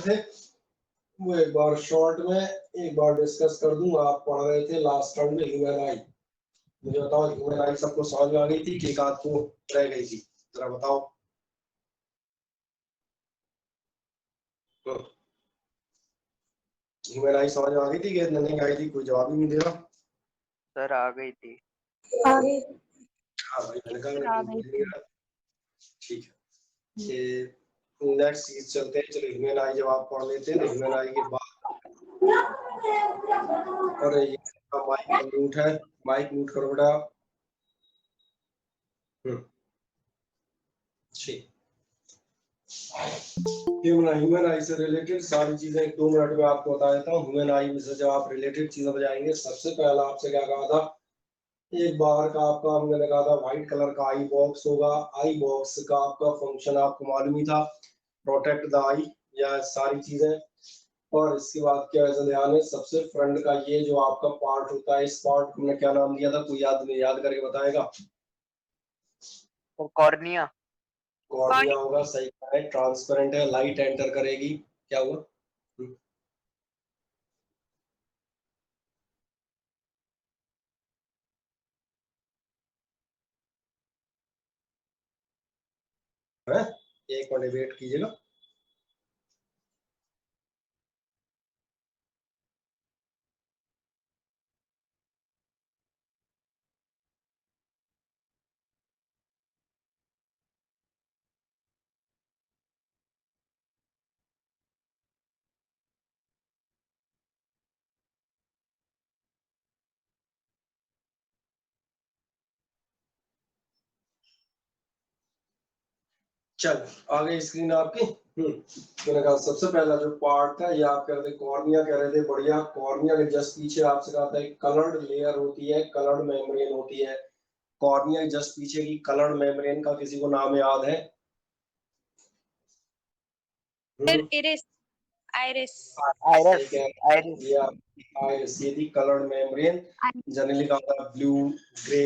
थे वो एक बार शॉर्ट में एक बार डिस्कस कर दूं। आप पढ़ रहे थे लास्ट टाइम में ह्यूमन आई। मुझे बताओ ह्यूमन आई सबको समझ में आ गई थी कि एक आध को रह गई थी, जरा बताओ। ह्यूमन आई समझ में आ गई थी कि नहीं आई थी? कोई जवाब ही नहीं दे रहा। सर आ गई थी। आ गई। हाँ भाई मैंने कहा आ गई थी। ठीक है। ये नेक्स्ट चीज चलते हैं। चलो ह्यूमन आई जब आप पढ़ लेते हैं तो ह्यूमन आई के बाद और ये माइक म्यूट है, माइक म्यूट करो बेटा। ठीक। ह्यूमन आई से रिलेटेड सारी चीजें 2 मिनट में आपको बता देता हूँ। ह्यूमन आई से जब आप रिलेटेड चीजें बजाएंगे, सबसे पहला आपसे क्या कहा था, एक बार का आपका हमने कहा था व्हाइट कलर का आई बॉक्स होगा। आई बॉक्स का आपका फंक्शन आपको मालूम ही था, प्रोटेक्ट द आई या सारी चीजें। और इसके बाद क्या ऐसा ध्यान है, सबसे फ्रंट का ये जो आपका पार्ट होता है, इस पार्ट को हमने क्या नाम दिया था? कोई याद करके बताएगा? कॉर्निया। कॉर्निया होगा, सही है। ट्रांसपेरेंट है, लाइट एंटर करेगी। क्या हुआ? है? एक मिनट वेट कीजिएगा। चल आगे स्क्रीन आपकी। मैंने कहा सबसे पहला जो पार्ट था ये आप कह रहे थे कॉर्निया, कह रहे थे बढ़िया। कॉर्निया के जस्ट पीछे आपसे कहा था एक कलर्ड लेयर होती है, कलर्ड मेम्ब्रेन होती है। कॉर्निया के जस्ट पीछे की कलर्ड मेम्ब्रेन का किसी को नाम याद है? Iris, iris, iris, iris. Iris ये थी कलर्ड मेम्ब्रेन। जनरली कहा था ब्लू, ग्रे,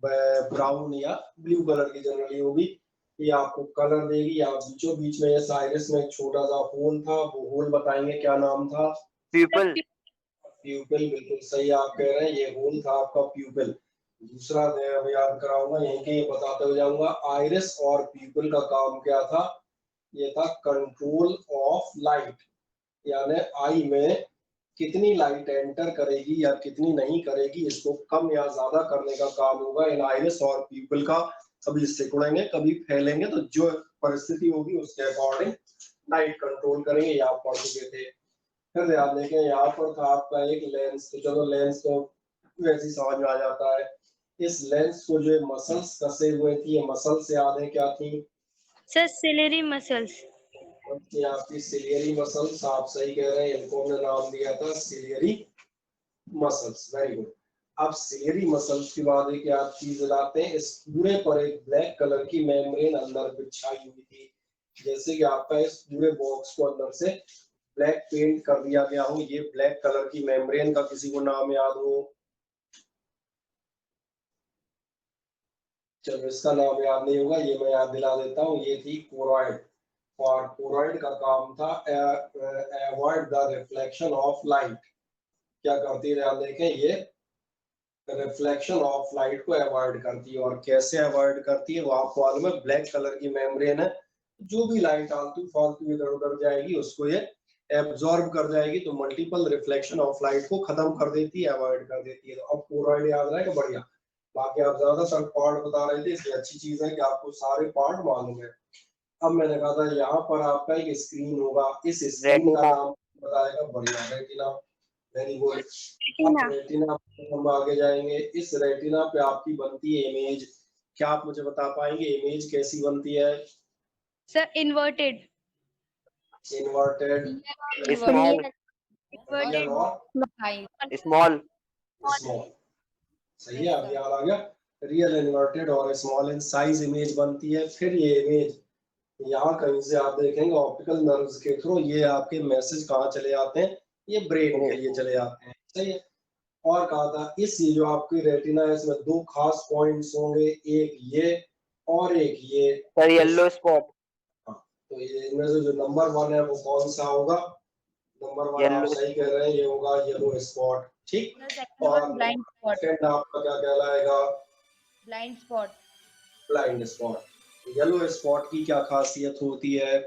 ब्राउन या ब्लू कलर की जनरली होगी। ये आपको कलर देगी। आप बीचों बीच में इस आइरिस में एक छोटा सा होल था, वो होल बताएंगे क्या नाम था? प्यूपल। प्यूपिल, बिल्कुल सही आप कह रहे हैं, ये होल था आपका प्यूपिल। दूसरा मैं याद कराऊंगा, यहीं के ये बताते हो जाऊंगा। आइरिस और प्यूपिल का काम क्या था? ये था कंट्रोल ऑफ लाइट, यानी आई में कितनी लाइट एंटर करेगी या कितनी नहीं करेगी, इसको कम या ज्यादा करने का काम होगा इन आइरिस और प्यूपिल का। कभी सिकुड़ेंगे कभी फैलेंगे, तो जो परिस्थिति होगी उसके अकॉर्डिंग लाइट कंट्रोल करेंगे। ये आप पढ़ चुके थे। फिर याद देखें यहाँ पर था आपका एक लेंस। तो चलो लेंस तो वैसे ही समझ में आ जाता है। इस लेंस को जो मसल्स कसे हुए थी, ये मसल्स याद है क्या थी? Sir ciliary muscles. आपकी सिलियरी मसल्स, आप सही कह रहे हैं, इनको हमने नाम दिया था सिलियरी मसल्स। Very good. अब सिलियरी मसल्स के बाद एक आप चीज लाते हैं, इस पूरे पर एक ब्लैक कलर की मेम्ब्रेन अंदर बिछाई हुई थी। जैसे कि आपका इस पूरे बॉक्स को अंदर से ब्लैक पेंट कर दिया गया हो। ये ब्लैक कलर की मेम्ब्रेन का किसी को नाम याद हो? चलो इसका नाम याद नहीं होगा, ये मैं याद दिला देता हूँ। ये थी कोरॉइड। और कोरॉइड का काम था avoid the reflection of light. क्या करती है ध्यान देखें, ये रिफ्लेक्शन ऑफ लाइट को अवॉइड करती है। और कैसे अवॉइड करती है वो आपको मालूम है, ब्लैक कलर की मेम्ब्रेन है, जो भी लाइट आलतू फालतू इधर उधर जाएगी उसको ये एब्जॉर्ब कर जाएगी, तो मल्टीपल रिफ्लेक्शन ऑफ लाइट को खत्म कर देती है, अवॉइड कर देती है। तो अब कोरॉइड याद रहेगा, बढ़िया। बाकी आप ज्यादातर पार्ट बता रहे थे, इसलिए अच्छी चीज है कि आपको सारे पार्ट मालूम है। अब मैंने कहा था यहाँ पर आपका एक स्क्रीन होगा, इस स्क्रीन का नाम बताएगा? बढ़िया, रेटिना। Very good. रेटिना हम आगे जाएंगे। इस रेटिना पे आपकी बनती है इमेज। क्या आप मुझे बता पाएंगे इमेज कैसी बनती है? Sir inverted. Inverted, small, real और स्मॉल। स्मॉल। सही है, अब याद आ गया। रियल, इन्वर्टेड और स्मॉल इन साइज इमेज बनती है। फिर ये इमेज यहाँ कहीं से आप देखेंगे ऑप्टिकल नर्व्स के थ्रू ये आपके मैसेज कहाँ चले जाते हैं? ये ब्रेन के लिए चले जाते हैं। सही है। और कहा था इस ये जो आपकी रेटिना है इसमें 2 खास पॉइंट्स होंगे, एक ये और एक ये। Sir yellow spot. तो ये इनमें से जो नंबर 1 है वो कौन सा होगा? नंबर 1 आप Yellow. सही कह रहे हैं, ये होगा येलो स्पॉट। ठीक, The second और one, blind spot. सेकंड आपका क्या कहलाएगा? Blind spot. Blind spot. Yellow spot की क्या खासियत होती है?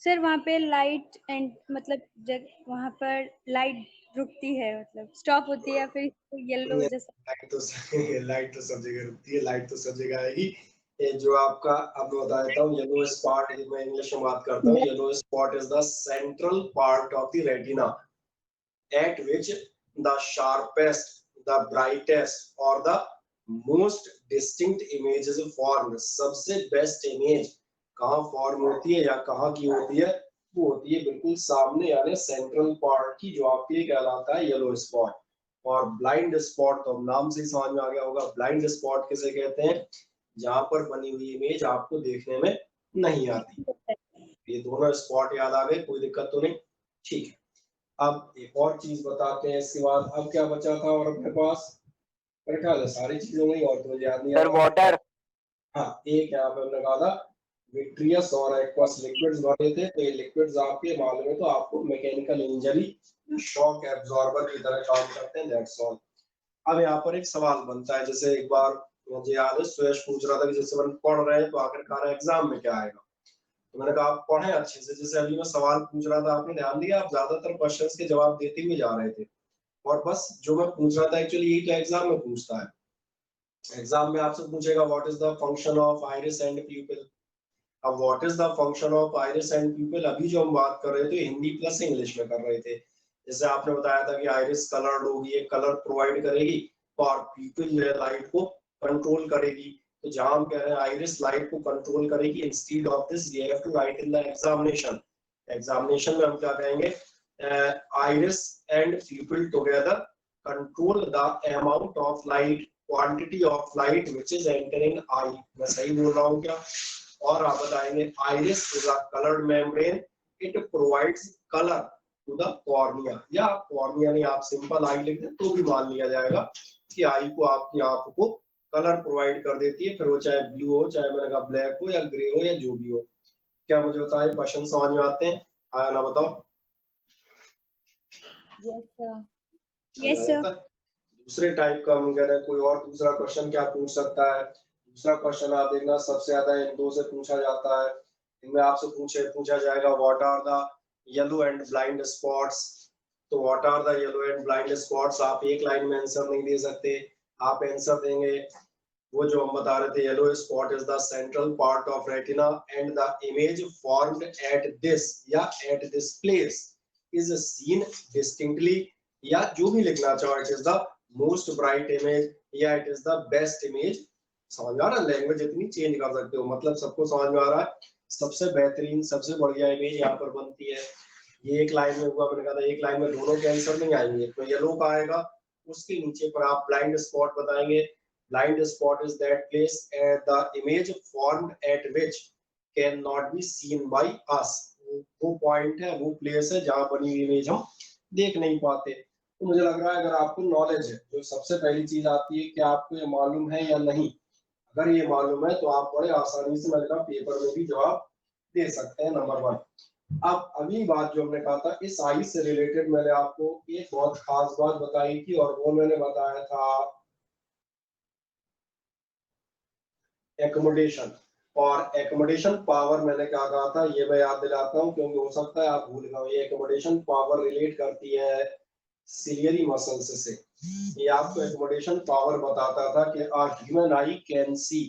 सर वहाँ पे लाइट एंड मतलब जब वहाँ पर लाइट रुकती है, मतलब स्टॉप होती है, फिर येलो जैसा। लाइट तो सब जगह रुकती है, लाइट तो सब जगह आएगी। ये जो आपका, अब मैं बता देता हूँ, येलो स्पॉट, मैं इंग्लिश में बात करता हूँ। Yellow spot is the central part of the retina at which the sharpest, the brightest or the most distinct image is formed. सबसे बेस्ट इमेज कहाँ फॉर्म होती है या कहाँ की होती है? वो होती है बिल्कुल सामने, यानी सेंट्रल पार्ट की, जो आपके कहलाता है येलो स्पॉट। और ब्लाइंड स्पॉट तो नाम से ही समझ में आ गया होगा। ब्लाइंड स्पॉट किसे कहते हैं? जहां पर बनी हुई इमेज आपको देखने में नहीं आती। ये दोनों स्पॉट याद आ गए, कोई दिक्कत तो नहीं? ठीक है, अब एक और चीज बताते हैं इसके बाद। अब क्या बचा था और अपने पास? मेरे ख्याल है सारी चीजों में, और तो मुझे याद नहीं आ Sir, रहा। water. हाँ, एक यहाँ पे हमने कहा था विट्रियस और एक्वस लिक्विड्स भरे थे। तो ये लिक्विड्स आपके मालूम है तो आपको मैकेनिकल इंजरी, शॉक एब्जॉर्बर की तरह काम करते हैं, दैट्स ऑल। अब यहाँ पर एक सवाल बनता है, जैसे एक बार मुझे याद है सुयश पूछ रहा था कि जैसे अपन पढ़ रहे हैं तो आखिरकार एग्जाम में क्या आएगा। तो मैंने कहा आप पढ़े अच्छे से। जैसे अभी मैं सवाल पूछ रहा था, आपने ध्यान दिया, आप ज्यादातर क्वेश्चंस के जवाब देते हुए जा रहे थे, और बस जो मैं पूछ रहा था एक्चुअली यही तो एग्जाम में पूछता है। एग्जाम में आपसे पूछेगा what is the function of iris and pupil. अब what is the function of iris and pupil, अभी जो हम बात कर रहे थे हिंदी प्लस इंग्लिश में कर रहे थे। जैसे आपने बताया था कि आइरिस कलर्ड होगी, एक कलर प्रोवाइड करेगी, और प्यूपिल जो है लाइट को कंट्रोल करेगी। तो जहां हम कह रहे हैं आइरिस लाइट को कंट्रोल करेगी, instead of this you have to write in the examination. Examination में हम क्या कहेंगे? Iris and pupil together control the amount of light, quantity of light which is entering eye. मैं सही बोल रहा हूँ क्या? और आप बताएंगे iris is a coloured membrane, it provides colour to the cornea. या कॉर्निया नहीं, आप सिंपल आई लिख दें तो भी मान लिया जाएगा कि आई को, आपकी आंख को कलर प्रोवाइड कर देती है, फिर वो चाहे ब्लू हो, चाहे मैंने कहा ब्लैक हो, या ग्रे हो, या जो भी हो। क्या मुझे बताए, क्वेश्चन समझ में आते हैं? आया ना, बताओ। Yes, sir. Yes sir. दूसरे टाइप का हम कह रहे हैं, कोई और दूसरा क्वेश्चन क्या पूछ सकता है? दूसरा क्वेश्चन आप देखना, सबसे ज्यादा इन दो से पूछा जाता है। इनमें आपसे पूछा जाएगा what are the yellow and blind spots. तो what are the yellow and blind spots आप एक लाइन में आंसर नहीं दे सकते, आप आंसर देंगे वो जो हम बता रहे थे, yellow spot is the central part of retina and the image formed at this या at this place is seen distinctly, या जो भी लिखना चाहो, it is the most bright image, या it is the best image. समझ आ रहा है? लैंग्वेज इतनी चेंज कर सकते हो, मतलब सबको समझ में आ रहा है। सबसे बेहतरीन, सबसे बढ़िया इमेज यहाँ पर बनती है। ये एक लाइन में हुआ, मैंने कहा था एक लाइन में दोनों के आंसर नहीं आएंगे, तो येलो का आएगा, उसके नीचे पर आप ब्लाइंड स्पॉट बताएंगे। Blind spot is that place the image formed eight which can not be scene by us. वो पॉइंट है, वो प्लेस है जहां बनी हुई इमेज हम देख नहीं पाते। तो मुझे लग रहा है अगर आपको नॉलेज है, जो सबसे पहली चीज आती है कि आपको ये मालूम है या नहीं। अगर ये मालूम है तो आप बड़े आसानी से, मैंने कहा, पेपर में भी जवाब दे सकते हैं, नंबर 1। अब अगली बात जो हमने कहा था, इस आई से रिलेटेड मैंने आपको एक बहुत खास बात बताई थी, और वो मैंने बताया था एकोमोडेशन। और एकोमोडेशन पावर मैंने क्या कहा था, ये मैं याद दिलाता हूँ क्योंकि हो सकता है आप भूल गए। ये एकोमोडेशन पावर रिलेट करती है सिलियरी मसल्स से। ये आपको एकोमोडेशन पावर बताता था कि a human eye can see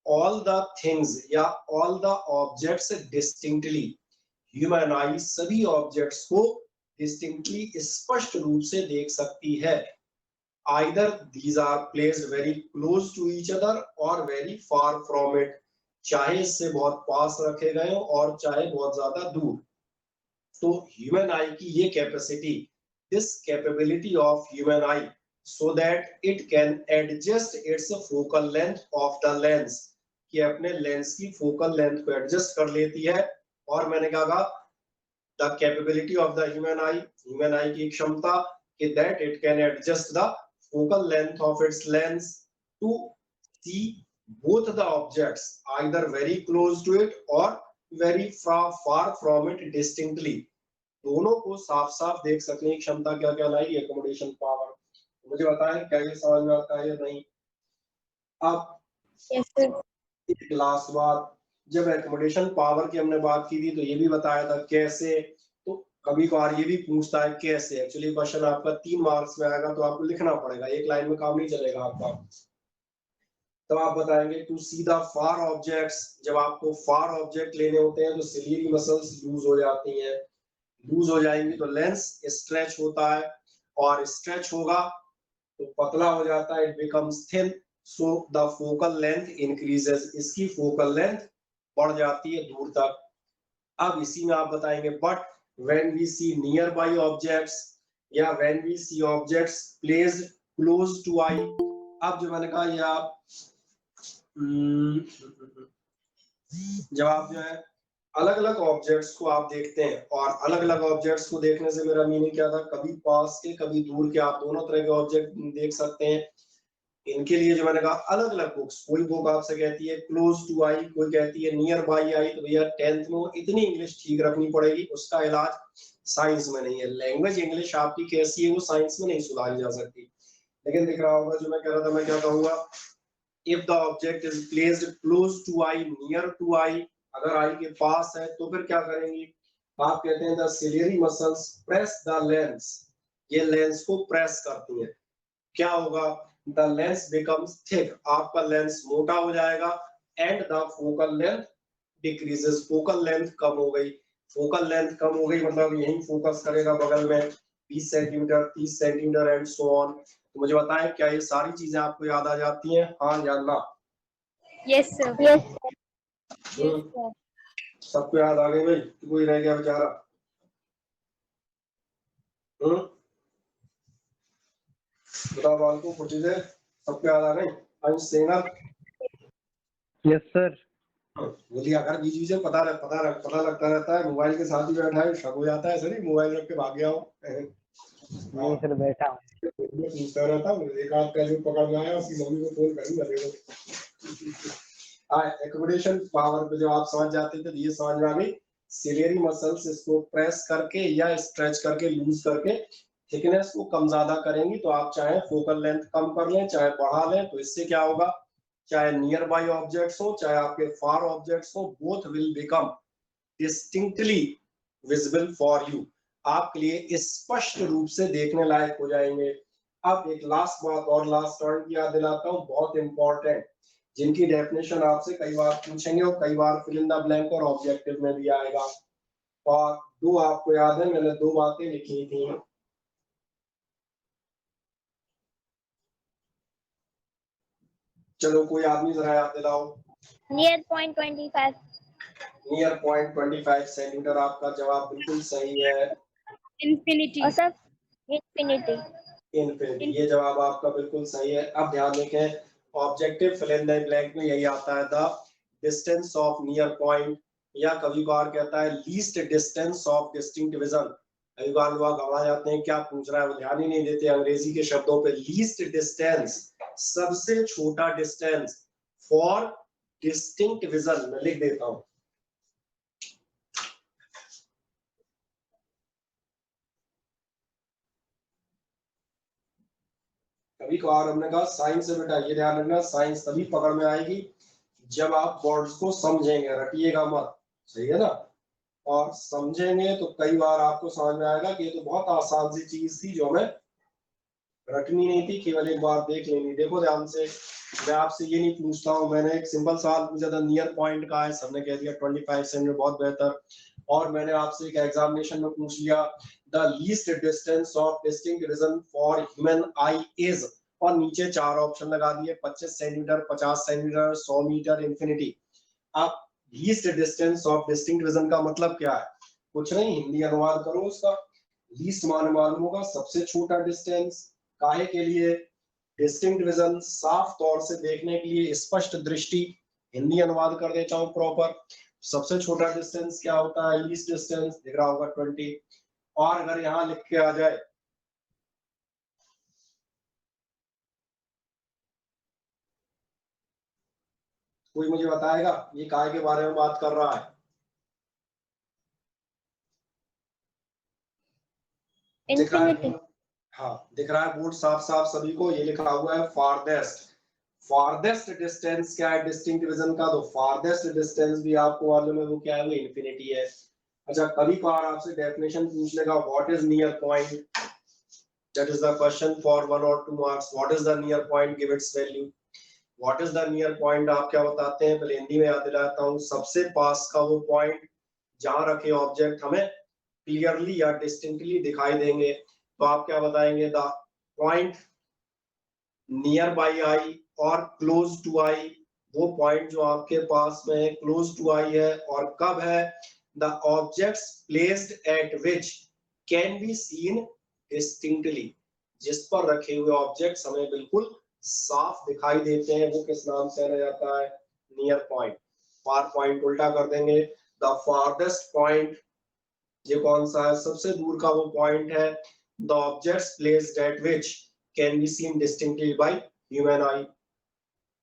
all the things या all the objects distinctly। Human आई सभी ऑब्जेक्ट्स को डिस्टिंक्टली, स्पष्ट रूप से देख सकती है। either these are placed very close to each other or very far from it, चाहे इससे बहुत पास रखे गए हो और चाहे बहुत ज्यादा दूर। तो ह्यूमन आई की ये capacity, this capability of human I, so that it can adjust its focal length of the lens, कि अपने लेंस की फोकल लेंथ को एडजस्ट कर लेती है। और मैंने कहा the capability of the human I, human आई की क्षमता कि that it can adjust the focal length of its lens to see both the objects either very close to it or very far from it distinctly, दोनों को साफ साफ देख सकने की क्षमता क्या कहलाएगी? Accommodation power. मुझे बताएं क्या ये समझ में आता है या नहीं? अब यस सर। एक लास्ट बात, जब एकोमोडेशन पावर की हमने बात की थी तो ये भी बताया था कैसे, तो कभी कभार ये भी पूछता है कैसे। एक्चुअली क्वेश्चन आपका 3 मार्क्स में आएगा तो आपको लिखना पड़ेगा, एक लाइन में काम नहीं चलेगा आपका। तो आप बताएंगे to see the far objects, जब आपको फार ऑब्जेक्ट लेने होते हैं तो सिलियरी मसल्स लूज हो जाती हैं, लूज हो जाएंगी तो लेंस स्ट्रेच होता है, और स्ट्रेच होगा तो पतला हो जाता है, it becomes thin, so the focal length increases, इसकी फोकल लेंथ बढ़ जाती है दूर तक। अब इसी में आप बताएंगे but when we see nearby objects या when we see objects placed close to eye, अब जो मैंने कहा ये आप जब आप जो है अलग अलग ऑब्जेक्ट्स को आप देखते हैं, और अलग अलग ऑब्जेक्ट्स को देखने से मेरा मीनिंग क्या था, कभी पास के कभी दूर के, आप दोनों तरह के ऑब्जेक्ट देख सकते हैं। इनके लिए जो मैंने कहा अलग अलग बुक्स, कोई बुक आपसे कहती है क्लोज टू आई, कोई कहती है नियर बाई आई, तो भैया 10th में इतनी इंग्लिश ठीक रखनी पड़ेगी, उसका इलाज साइंस में नहीं है। लैंग्वेज इंग्लिश आपकी कैसी है वो साइंस में नहीं सुधारी जा सकती। लेकिन दिख रहा होगा जो मैं कह रहा था, मैं क्या कहूंगा, if the object is placed close to eye, near to eye, अगर आई के पास है तो फिर क्या करेंगे, आप कहते हैं the ciliary muscles press the lens, ये लेंस को प्रेस करती है, क्या होगा, the lens becomes thick, आपका लेंस मोटा हो जाएगा, and the focal length decreases, focal length कम हो गई, फोकल लेंथ कम हो गई मतलब यही फोकस करेगा बगल में 20 centimetre 30 centimetre and so on. तो मुझे बताएं क्या ये सारी चीजें आपको याद आ जाती हैं, हाँ या ना? Yes sir. Yes, sir. सबको याद आ गई भाई, कोई रह गया बेचारा? बताओ बालको कुछ चीजें सबको याद आ गई? अंश सेनर? Yes sir. बोलिए, अगर बीच बीच में पता लगता रहता है, मोबाइल के साथ ही बैठा है, शक हो जाता है, सर मोबाइल रख के भाग गया हो। नहीं सर, बैठा हूँ। पूछता रहता हूँ, एक आध का जो पकड़ में आया उसकी मम्मी को फोन करूंगा, देखो। एकोमोडेशन पावर पे जब आप समझ जाते थे तो ये समझ में आ गई, सिलियरी मसल्स इसको प्रेस करके या स्ट्रेच करके लूज करके थिकनेस को कम ज्यादा करेंगी, तो आप चाहे फोकल लेंथ कम कर लें चाहे बढ़ा लें, तो इससे क्या होगा, चाहे नियर बाई ऑब्जेक्ट्स हो चाहे आपके फार ऑब्जेक्ट्स हो, both will become distinctly visible for you, आपके लिए स्पष्ट रूप से देखने लायक हो जाएंगे। अब एक लास्ट बात और लास्ट पॉइंट याद दिलाता हूँ, बहुत इंपॉर्टेंट, जिनकी डेफिनेशन आपसे कई बार पूछेंगे और कई बार फिल इन द ब्लैंक और ऑब्जेक्टिव में भी आएगा। और दो आपको याद है, मैंने दो बातें लिखी थी, चलो कोई आदमी जरा याद दिलाओ। Near point 25. Near point 25 centimetre, आपका जवाब बिल्कुल सही है। इन्फिनिटी। और सर infinity. इनफिनिटी, ये जवाब आपका बिल्कुल सही है। अब ध्यान देखें, objective fill in the blank में यही आता है, the distance of near point, या कभी कभार कहता है least distance of distinct vision. कई बार लोग घबरा जाते हैं, क्या पूछ रहा है, वो ध्यान ही नहीं देते अंग्रेजी के शब्दों पे। लीस्ट डिस्टेंस, सबसे छोटा डिस्टेंस, फॉर डिस्टिंक्ट विजन, मैं लिख देता हूं, कभी कभार हमने कहा साइंस से बेटा ये ध्यान रखना, साइंस तभी पकड़ में आएगी जब आप वर्ड्स को समझेंगे, रटिएगा मत, सही है ना? और समझेंगे तो कई बार आपको समझ में आएगा कि ये तो बहुत आसान सी चीज थी जो हमें रटनी नहीं थी, केवल एक बार देख लेनी। देखो ध्यान से, मैं आपसे ये नहीं पूछता हूँ, मैंने एक सिंपल सवाल पूछा था नियर पॉइंट का है, सबने कह दिया 25 सेंटीमीटर, बहुत बेहतर। और मैंने आपसे एक एग्जामिनेशन में पूछ लिया the least distance of distinct vision for human I is, और नीचे 4 ऑप्शन लगा दिए, 25 सेंटीमीटर, 50 सेंटीमीटर, 100 मीटर, इंफिनिटी। अब least distance of distinct vision का मतलब क्या है, कुछ नहीं, हिंदी अनुवाद करो उसका। लीस्ट मालूम होगा, सबसे छोटा डिस्टेंस, काहे के लिए, डिस्टिंक्ट विजन, साफ तौर से देखने के लिए, स्पष्ट दृष्टि, हिंदी अनुवाद कर देता हूं प्रॉपर। सबसे छोटा डिस्टेंस क्या होता है, लीस्ट डिस्टेंस, दिख रहा होगा 20। और अगर यहां लिख के आ जाए कोई मुझे बताएगा ये काय के बारे में बात कर रहा है? दिख रहा Infinity. है? हाँ, दिख रहा है बोर्ड साफ साफ सभी को? ये लिखा हुआ है फारदेस्ट। फारदेस्ट डिस्टेंस क्या है डिस्टिंक्ट डिवीजन का? तो फारदेस्ट डिस्टेंस भी आपको मालूम है वो क्या है, वो इन्फिनिटी है। अच्छा, कभी कभार आपसे डेफिनेशन पूछ लेगा what is near point, that is the question for 1 or 2 marks. What is the near point, give its value. What is the near point आप क्या बताते हैं? पहले हिंदी में याद दिलाता हूँ, सबसे पास का वो पॉइंट जहां रखे ऑब्जेक्ट हमें क्लियरली या डिस्टिंक्टली दिखाई देंगे। तो आप क्या बताएंगे? The point near by I और क्लोज टू आई, वो पॉइंट जो आपके पास में है, क्लोज टू आई है। और कब है? The objects placed at which can be seen distinctly, जिस पर रखे हुए ऑब्जेक्ट्स हमें बिल्कुल साफ दिखाई देते हैं, वो किस नाम से जाना जाता है? Near point. फार पॉइंट उल्टा कर देंगे, द फारदेस्ट पॉइंट ये कौन सा है? सबसे दूर का वो पॉइंट है। The objects placed at which can be seen distinctly by human आई,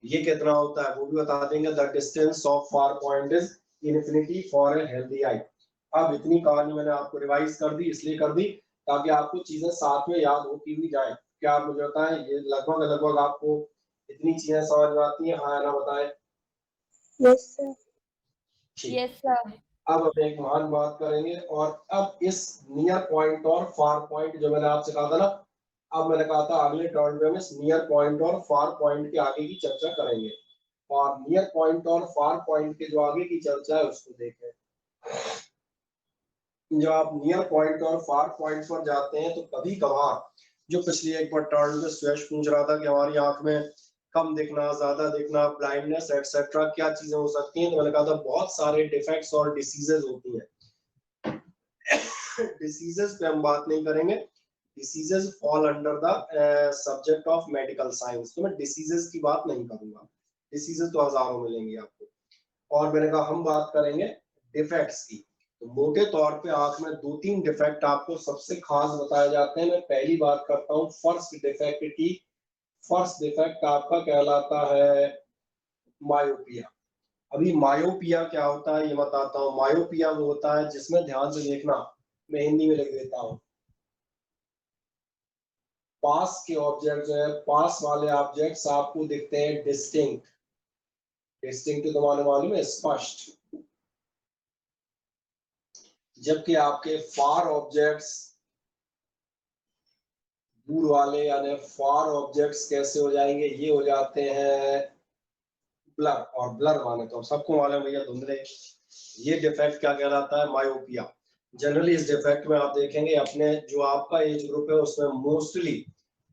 ये कितना होता है वो भी बता देंगे। The distance of far point is infinity for a healthy I. अब इतनी कहानी मैंने आपको रिवाइज कर दी, इसलिए कर दी ताकि आपको चीजें साथ में याद होती हुई जाए। क्या आप मुझे बताएं, ये लगभग लगभग आपको इतनी चीजें समझ में आती हैं? हाँ ना बताएं। Yes, sir. ठीक। Yes sir. अब हम एक महान बात करेंगे, और अब इस नियर पॉइंट और फार पॉइंट जो मैंने आपसे कहा था ना, अब मैंने कहा था अगले टर्न पे हम इस नियर पॉइंट और फार पॉइंट के आगे की चर्चा करेंगे। और नियर पॉइंट और फार पॉइंट के जो आगे की चर्चा है उसको देखें। जब आप नियर पॉइंट और फार पॉइंट पर जाते हैं तो कभी कभार, जो पिछली एक बार टर्न में सुयश पूछ रहा था कि हमारी आंख में कम दिखना, ज्यादा दिखना, ब्लाइंडनेस एटसेट्रा क्या चीजें हो सकती हैं, तो मैंने कहा था बहुत सारे डिफेक्ट्स और डिसीजेज होती हैं। डिसीजेज पे हम बात नहीं करेंगे, diseases fall under the subject of medical science, तो मैं डिसीजेज की बात नहीं करूंगा। डिसीजेज तो हजारों मिलेंगी आपको। और मैंने कहा हम बात करेंगे डिफेक्ट्स की। तो मोटे तौर पे आंख में 2-3 डिफेक्ट आपको सबसे खास बताए जाते हैं। मैं पहली बात करता हूँ फर्स्ट डिफेक्ट की। फर्स्ट डिफेक्ट आपका कहलाता है मायोपिया। अभी मायोपिया क्या होता है ये बताता हूँ। मायोपिया वो होता है जिसमें, ध्यान से देखना, मैं हिंदी में लिख देता हूँ, पास के ऑब्जेक्ट जो है, पास वाले ऑब्जेक्ट्स आपको दिखते हैं डिस्टिंक्ट। डिस्टिंक्ट तो तुम्हारे मालूम है, स्पष्ट। जबकि आपके फार ऑब्जेक्ट्स, दूर वाले यानी फार ऑब्जेक्ट्स कैसे हो जाएंगे? ये हो जाते हैं ब्लर। और ब्लर माने तो सबको मालूम है भैया, धुंधले। ये डिफेक्ट क्या कहलाता है? मायोपिया। जनरली इस डिफेक्ट में आप देखेंगे अपने जो आपका एज ग्रुप है उसमें मोस्टली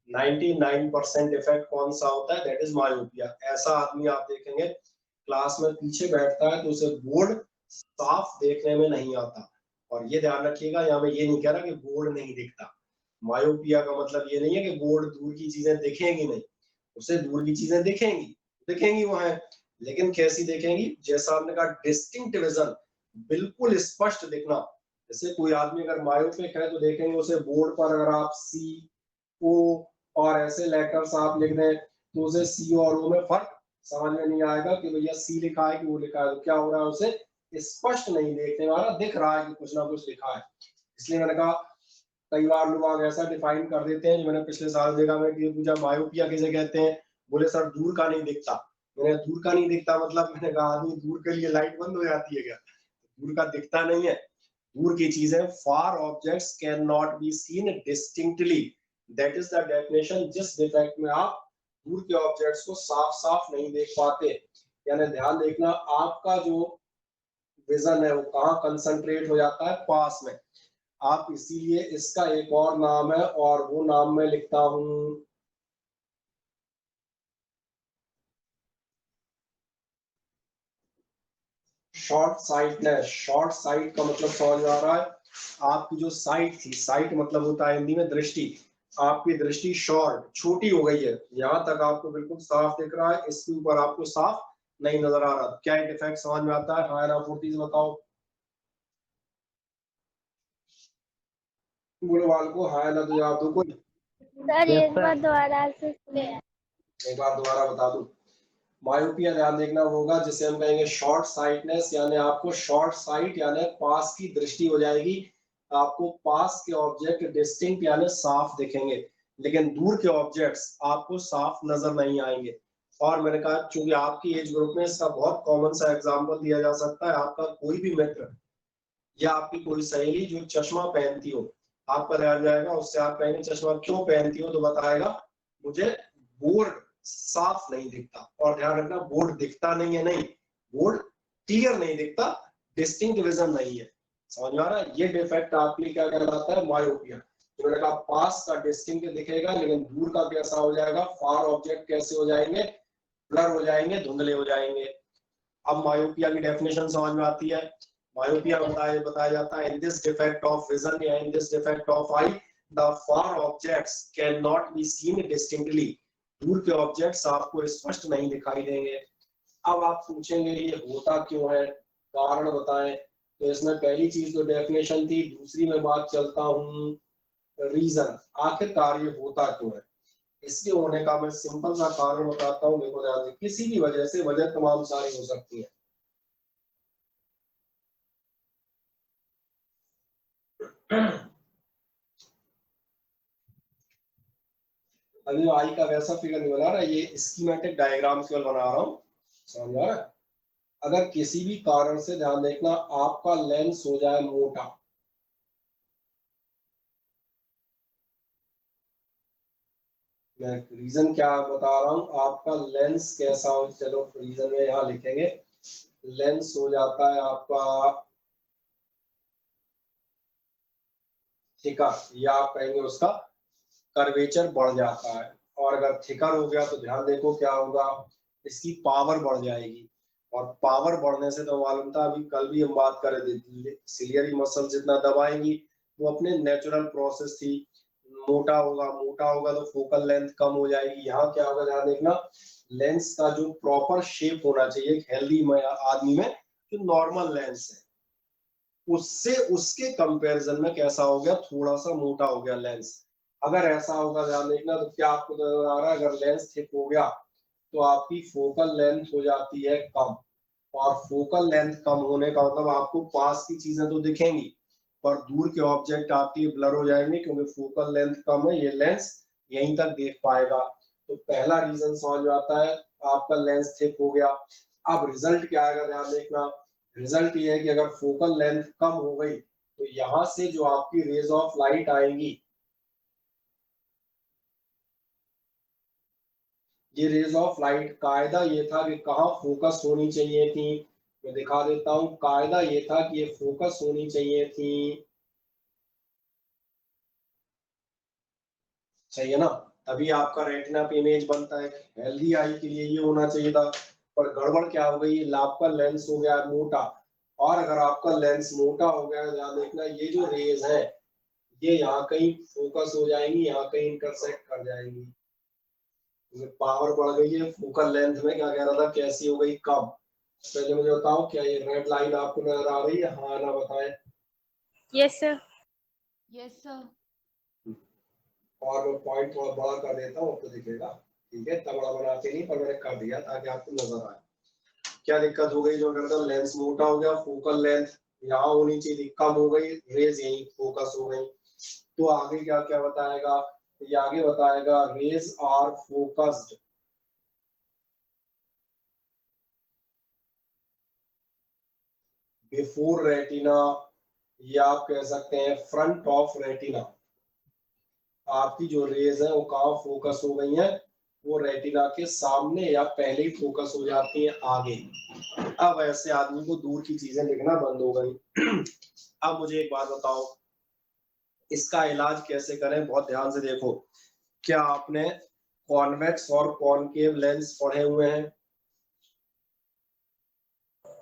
99% इफेक्ट कौन सा होता है? That is myopia. ऐसा आदमी आप देखेंगे क्लास में पीछे बैठता है तो उसे बोर्ड साफ देखने में नहीं आता। और ये ध्यान रखिएगा, यहाँ मैं ये नहीं कह रहा कि बोर्ड नहीं दिखता। मायोपिया का मतलब ये नहीं है कि बोर्ड दूर की चीजें दिखेंगी नहीं, उसे दूर की चीजें दिखेंगी, दिखेंगी वो है, लेकिन कैसी दिखेंगी? जैसा आपने कहा डिस्टिंक्ट विजन, बिल्कुल स्पष्ट दिखना। जैसे कोई आदमी अगर मायोपिक है तो देखेंगे उसे बोर्ड पर अगर आप सी ओ और ऐसे लेटर्स आप लिख दें तो उसे सी और ओ में फर्क समझ में नहीं आएगा कि भैया सी लिखा है कि वो लिखा है। तो क्या हो रहा है? उसे स्पष्ट नहीं देखने वाला, दिख रहा है कि कुछ ना कुछ लिखा है। इसलिए मैंने कहा कई बार लोग ऐसा डिफाइन कर देते हैं, जो मैंने पिछले साल देखा, मैं कि पूछा मायोपिया किसे कहते हैं, बोले सर दूर का नहीं दिखता। मैंने दूर का नहीं दिखता मतलब, मैंने कहा आदमी दूर के लिए लाइट बंद हो जाती है क्या? दूर का दिखता नहीं है। दूर की चीजें, फार objects can not be seen distinctly, that is the definition. जिस डिफेक्ट में आप दूर के ऑब्जेक्ट्स को साफ साफ नहीं देख पाते, यानी ध्यान देखना, आपका जो विजन है वो कहाँ कंसंट्रेट हो जाता है? पास में। आप इसीलिए इसका एक और नाम है, और वो नाम मैं लिखता हूं शॉर्ट साइटनेस। शॉर्ट साइट का मतलब समझ में आ रहा है? आपकी जो साइट थी, साइट मतलब होता है हिंदी में दृष्टि, आपकी दृष्टि शॉर्ट, छोटी हो गई है। यहाँ तक आपको बिल्कुल साफ दिख रहा है, इसके ऊपर आपको साफ नहीं नजर आ रहा। क्या डिफेक्ट समझ में आता है? हाँ ना, फुर्ती से बताओ बोलो वाल को, हाँ ना तो जवाब दो कोई। सर एक बार दोबारा से सर एक बार दोबारा बता दूं। मायोपिया ध्यान देखना होगा जिसे हम कहेंगे शॉर्ट साइटनेस, यानी आपको शॉर्ट साइट यानी पास की दृष्टि हो जाएगी, आपको पास के ऑब्जेक्ट डिस्टिंक्ट यानी साफ दिखेंगे, लेकिन दूर के ऑब्जेक्ट्स आपको साफ नजर नहीं आएंगे। और मैंने कहा चूंकि आपकी एज ग्रुप में इसका बहुत कॉमन सा एग्जांपल दिया जा सकता है, आपका कोई भी मित्र या आपकी कोई सहेली जो चश्मा पहनती हो, आपका ध्यान जाएगा, उससे आप कहेंगे चश्मा क्यों पहनती हो, तो बताएगा मुझे बोर्ड साफ नहीं दिखता। और ध्यान रखना बोर्ड दिखता नहीं है, नहीं, बोर्ड क्लियर नहीं दिखता, डिस्टिंक्ट विजन नहीं है। समझ में आ रहा है? ये डिफेक्ट आपके लिए क्या कहलाता है? मायोपिया। तो मैंने कहा पास का डिस्टिंक्ट दिखेगा, लेकिन दूर का कैसा हो जाएगा? फार ऑब्जेक्ट कैसे हो जाएंगे? ब्लर हो जाएंगे, धुंधले हो जाएंगे। अब मायोपिया की डेफिनेशन समझ में आती है। मायोपिया बताया जाता है in this defect of vision या in this defect of eye the far objects can not be seen distinctly, दूर के ऑब्जेक्ट्स आपको स्पष्ट नहीं दिखाई देंगे। अब आप पूछेंगे ये होता क्यों है, कारण बताएं। तो इसमें पहली चीज तो डेफिनेशन थी, दूसरी में बात चलता हूँ रीजन, आखिरकार ये होता क्यों है। इसके होने का मैं सिंपल सा कारण बताता हूँ। देखो ध्यान से, किसी भी वजह से, वजह तमाम सारी हो सकती है। अभी आई का वैसा फिगर नहीं बना रहा, ये स्कीमेटिक डायग्राम केवल बना रहा हूँ, समझ आ रहा है? अगर किसी भी कारण से, ध्यान देखना, आपका लेंस हो जाए मोटा, मैं रीजन क्या बता रहा हूँ, आपका लेंस कैसा हो, चलो रीजन में यहाँ लिखेंगे, लेंस हो जाता है आपका थिकर, या आप कहेंगे उसका कर्वेचर बढ़ जाता है। और अगर थिकर हो गया तो ध्यान देखो क्या होगा, इसकी पावर बढ़ जाएगी। और पावर बढ़ने से तो मालूम था, अभी कल भी हम बात कर रहे थे, सिलियरी मसल जितना दबाएंगी वो अपने नेचुरल प्रोसेस थी, मोटा होगा तो फोकल लेंथ कम हो जाएगी। यहाँ क्या होगा ध्यान देखना, लेंस का जो प्रॉपर शेप होना चाहिए एक हेल्दी आदमी में, जो नॉर्मल लेंस है उससे, उसके कंपैरिजन में कैसा हो गया, थोड़ा सा मोटा हो गया लेंस। अगर ऐसा होगा ध्यान देखना, तो क्या आपको नजर आ रहा है, अगर लेंस थिक हो गया तो आपकी फोकल लेंथ हो जाती है कम। और फोकल लेंथ कम होने का मतलब आपको पास की चीजें तो दिखेंगी पर दूर के ऑब्जेक्ट आपके ब्लर हो जाएंगे, क्योंकि फोकल लेंथ कम है, ये लेंस यहीं तक देख पाएगा। तो पहला रीजन समझ में आता है, आपका लेंस थिक हो गया। अब रिजल्ट क्या आएगा ध्यान देखना, रिजल्ट ये है कि अगर फोकल लेंथ कम हो गई तो यहां से जो आपकी रेज ऑफ लाइट आएंगी, ये रेज ऑफ लाइट, कायदा ये था कि कहाँ फोकस होनी चाहिए थी, मैं दिखा देता हूं। कायदा ये था कि ये फोकस होनी चाहिए थी, सही है ना, तभी आपका रेटिना पे इमेज बनता है। हेल्दी आई के लिए ये होना चाहिए था, पर गड़बड़ क्या हो गई, आपका लेंस हो गया मोटा। और अगर आपका लेंस मोटा हो गया, ध्यान देखना, ये जो रेज है ये यहाँ कहीं फोकस हो जाएंगी, यहाँ कहीं इंटरसेक्ट कर जाएंगी, पावर बढ़ गई है। फोकल लेंथ में क्या कह रहा था, कैसी हो गई, कम। पहले मुझे बताओ क्या ये रेड लाइन आपको नजर आ रही है, हाँ ना बताएं। Yes sir. Yes sir. और मैं पॉइंट थोड़ा बड़ा कर देता हूँ तो दिखेगा, ठीक है, इतना बड़ा बनाते नहीं, पर मैंने कर दिया ताकि आपको नजर आए। क्या दिक्कत हो गई, जो अगर लेंस मोटा हो गया, फोकल लेंथ यहाँ होनी चाहिए, कम हो गई, रेज यहीं फोकस हो गई। तो आगे क्या क्या बताएगा, ये आगे बताएगा rays are focused before retina, या आप कह सकते हैं फ्रंट ऑफ रेटिना। आपकी जो रेज है वो कहाँ फोकस हो गई है, वो रेटिना के सामने या पहले ही फोकस हो जाती है आगे। अब ऐसे आदमी को दूर की चीजें दिखना बंद हो गई। अब मुझे एक बात बताओ, इसका इलाज कैसे करें, बहुत ध्यान से देखो। क्या आपने कॉन्वेक्स और कॉनकेव लेंस पढ़े हुए हैं?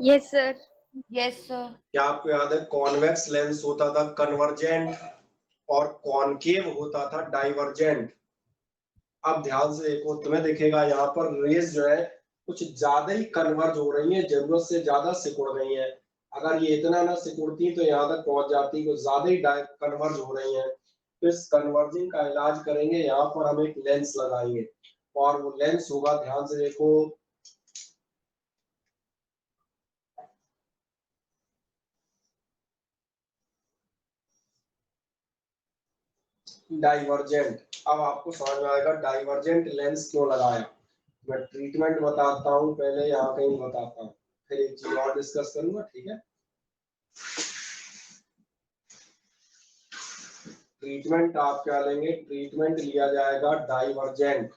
Yes sir. Yes sir. क्या आपको याद है, कॉन्वेक्स लेंस होता था कन्वर्जेंट और कॉनकेव होता था डाइवर्जेंट। अब ध्यान से देखो, तुम्हें दिखेगा यहाँ पर रेज जो है कुछ ज्यादा ही कन्वर्ज हो रही है, जरूरत से ज्यादा सिकुड़ गई है। अगर ये इतना ना सिकुड़ती तो यहाँ तक पहुंच जाती, कुछ ज्यादा ही कन्वर्ज हो रही है। तो इस कन्वर्जिंग का इलाज करेंगे, यहाँ पर हम एक लेंस लगाएंगे, और वो लेंस होगा, ध्यान से देखो, डाइवर्जेंट। अब आपको समझ में आएगा डाइवर्जेंट लेंस क्यों लगाया। मैं ट्रीटमेंट बताता हूँ पहले, यहाँ कहीं बताता हूँ, फिर एक चीज और डिस्कस करूंगा, ठीक है। ट्रीटमेंट आप क्या लेंगे, ट्रीटमेंट लिया जाएगा डाइवर्जेंट,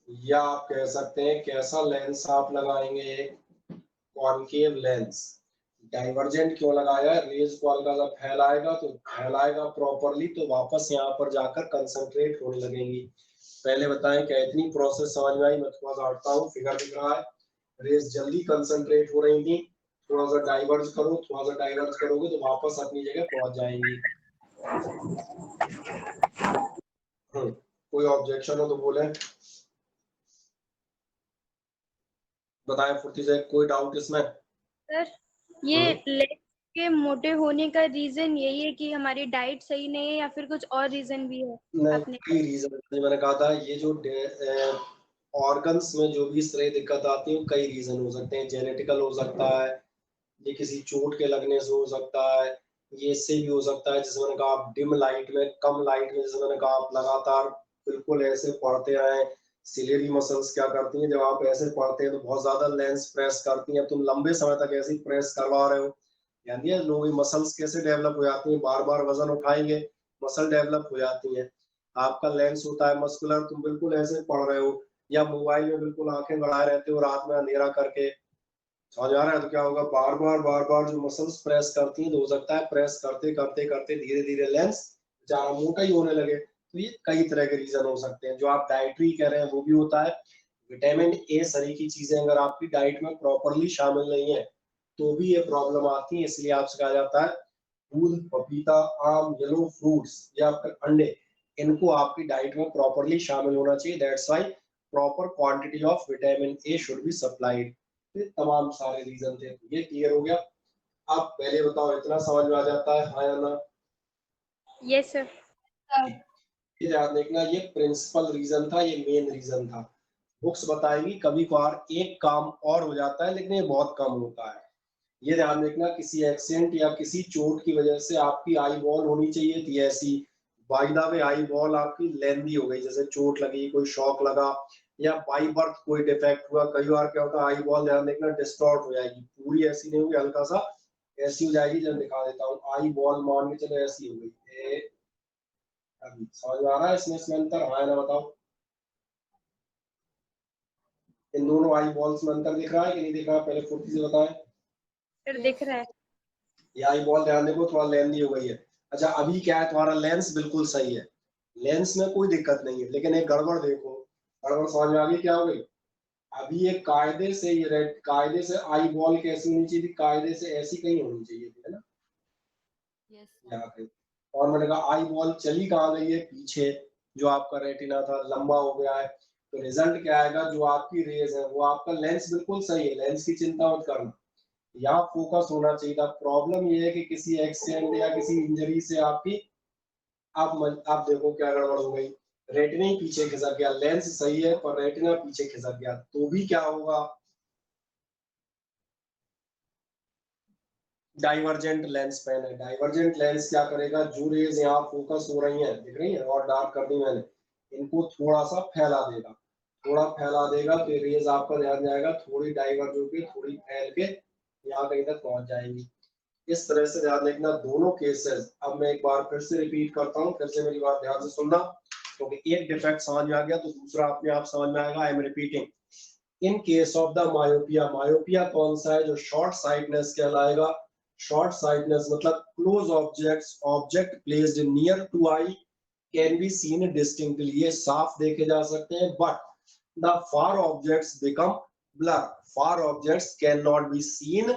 या आप कह सकते हैं कैसा लेंस आप लगाएंगे, कॉनकेव लेंस। डाइवर्जेंट क्यों लगाया है, रेज को हल्का सा फैलाएगा तो फैलाएगा प्रॉपरली तो वापस यहाँ पर जाकर कंसंट्रेट होने लगेंगी। पहले बताएं क्या इतनी प्रोसेस समझ में आई। मैं थोड़ा सा हटता हूँ, फिगर दिख रहा है, रेज जल्दी कंसंट्रेट हो रही थी, थोड़ा सा डाइवर्ज करो, थोड़ा सा डाइवर्ज करोगे तो वापस अपनी जगह पहुंच जाएंगी। कोई ऑब्जेक्शन हो तो बोले, बताएं फुर्ती से, कोई डाउट इसमें। सर ये लेग्स के मोटे होने का रीजन यही है कि हमारी डाइट सही नहीं है या फिर कुछ और रीजन भी है? नहीं, कई रीजन, मैंने कहा था ये जो ऑर्गन्स में जो भी इस तरह दिक्कत आती है कई रीजन हो सकते हैं। जेनेटिकल हो सकता है, ये किसी चोट के लगने से हो सकता है, ये इससे भी हो सकता है जैसे मैंने कहा आप डिम लाइट में, कम लाइट में, जैसे मैंने कहा आप लगातार बिल्कुल ऐसे पढ़ते रहे। सिलेरी मसल्स क्या करती हैं, जब आप ऐसे पढ़ते हैं तो बहुत ज्यादा लेंस प्रेस करती हैं, तुम लंबे समय तक ऐसे ही प्रेस करवा रहे हो, यानी लोग मसल्स कैसे डेवलप हो जाती हैं, बार बार वजन उठाएंगे मसल डेवलप हो जाती है। आपका लेंस होता है मस्कुलर, तुम बिल्कुल ऐसे पढ़ रहे हो या मोबाइल में बिल्कुल आंखें बढ़ाए रहते हो रात में अंधेरा करके, समझ आ रहा है, तो क्या होगा, बार बार जो मसल्स प्रेस करती हैं तो हो सकता है प्रेस करते करते करते धीरे धीरे लेंस ज्यादा मोटा ही होने लगे। तो ये कई तरह के रीजन हो सकते हैं। जो आप डाइटरी कह रहे हैं वो भी होता है, विटामिन ए सरी की चीजें अगर आपकी डाइट में प्रॉपरली शामिल नहीं है तो भी ये प्रॉब्लम आती है। इसलिए आपसे कहा जाता है दूध, पपीता, आम, येलो फ्रूट्स या फिर अंडे, इनको आपकी डाइट में प्रॉपरली शामिल होना चाहिए। That's why proper quantity of vitamin A should be supplied. तमाम सारे रीजन थे, ये क्लियर हो गया। आप पहले बताओ इतना समझ में आ जाता है, हाँ या ना? Yes sir. ये ध्यान देखना, ये प्रिंसिपल रीजन था, ये मेन रीजन था। बुक्स बताएगी कभी कभार एक काम और हो जाता है लेकिन ये बहुत कम होता है। ये ध्यान देखना, किसी एक्सीडेंट या किसी चोट की वजह से आपकी आई बॉल होनी चाहिए थी ऐसी, by the way eye ball आपकी लेंदी हो गई, जैसे चोट लगी, कोई शॉक लगा या बाई बर्थ कोई डिफेक्ट हुआ। कई बार क्या होता है आई बॉल ध्यान देखना डिस्टॉर्ट हो जाएगी, पूरी ऐसी नहीं होगी, हल्का सा ऐसी हो जाएगी। जब दिखा देता हूँ, आई बॉल मान के चलो ऐसी हो गई। अभी समझ में आ रहा है इसमें अंतर, हाँ ना बताओ। इन दोनों आई बॉल्स में अंतर दिख रहा है कि नहीं दिख रहा, पहले फुर्ती से बताएं। सर दिख रहा है। ये आई बॉल ध्यान देखो थोड़ा लेंदी हो गई है। अच्छा अभी क्या है, तुम्हारा लेंस बिल्कुल सही है, लेंस में कोई दिक्कत नहीं है, लेकिन एक गड़बड़ देखो, गड़बड़ समझ में आ गई क्या हो गई। अभी एक कायदे से ये रेड, कायदे से आई बॉल कैसी होनी चाहिए थी, कायदे से ऐसी कहीं होनी चाहिए थी, है ना, यहाँ पे। और मैंने कहा आई बॉल चली कहाँ गई है, पीछे जो आपका रेटिना था लंबा हो गया है। तो रिजल्ट क्या आएगा, जो आपकी रेज है वो, आपका लेंस बिल्कुल सही है, लेंस की चिंता मत करना, यहाँ फोकस होना चाहिए था। प्रॉब्लम ये है कि किसी एक्सीडेंट या किसी इंजरी से आपकी, आप देखो क्या गड़बड़ हो गई, रेटिना ही पीछे खिसक गया, लेंस सही है पर रेटिना पीछे खिसक गया, तो भी क्या होगा, डाइवर्जेंट लेंस पेन है। डाइवर्जेंट लेंस क्या करेगा, जो रेज यहाँ फोकस हो रही हैं, दिख रही है और डार्क कर दी मैंने, इनको थोड़ा सा फैला देगा, थोड़ा फैला देगा तो रेज आपका ध्यान जाएगा, थोड़ी डाइवर्ज होकर थोड़ी फैल के यहाँ कहीं तक पहुंच जाएंगी। इस तरह से ध्यान देखना दोनों केसेस। अब मैं एक बार फिर से रिपीट करता हूँ, फिर से मेरी बात ध्यान से सुनना, क्योंकि एक डिफेक्ट समझ में आ गया तो दूसरा अपने आप समझ में आएगा। I am repeating, in case of the myopia, myopia कौन सा है, जो शॉर्ट साइटनेस कहलाएगा। शॉर्ट साइटनेस मतलब close objects, object placed near to eye can be seen distinctly, ये साफ देखे जा सकते हैं, but the far objects become blur, far objects can not be seen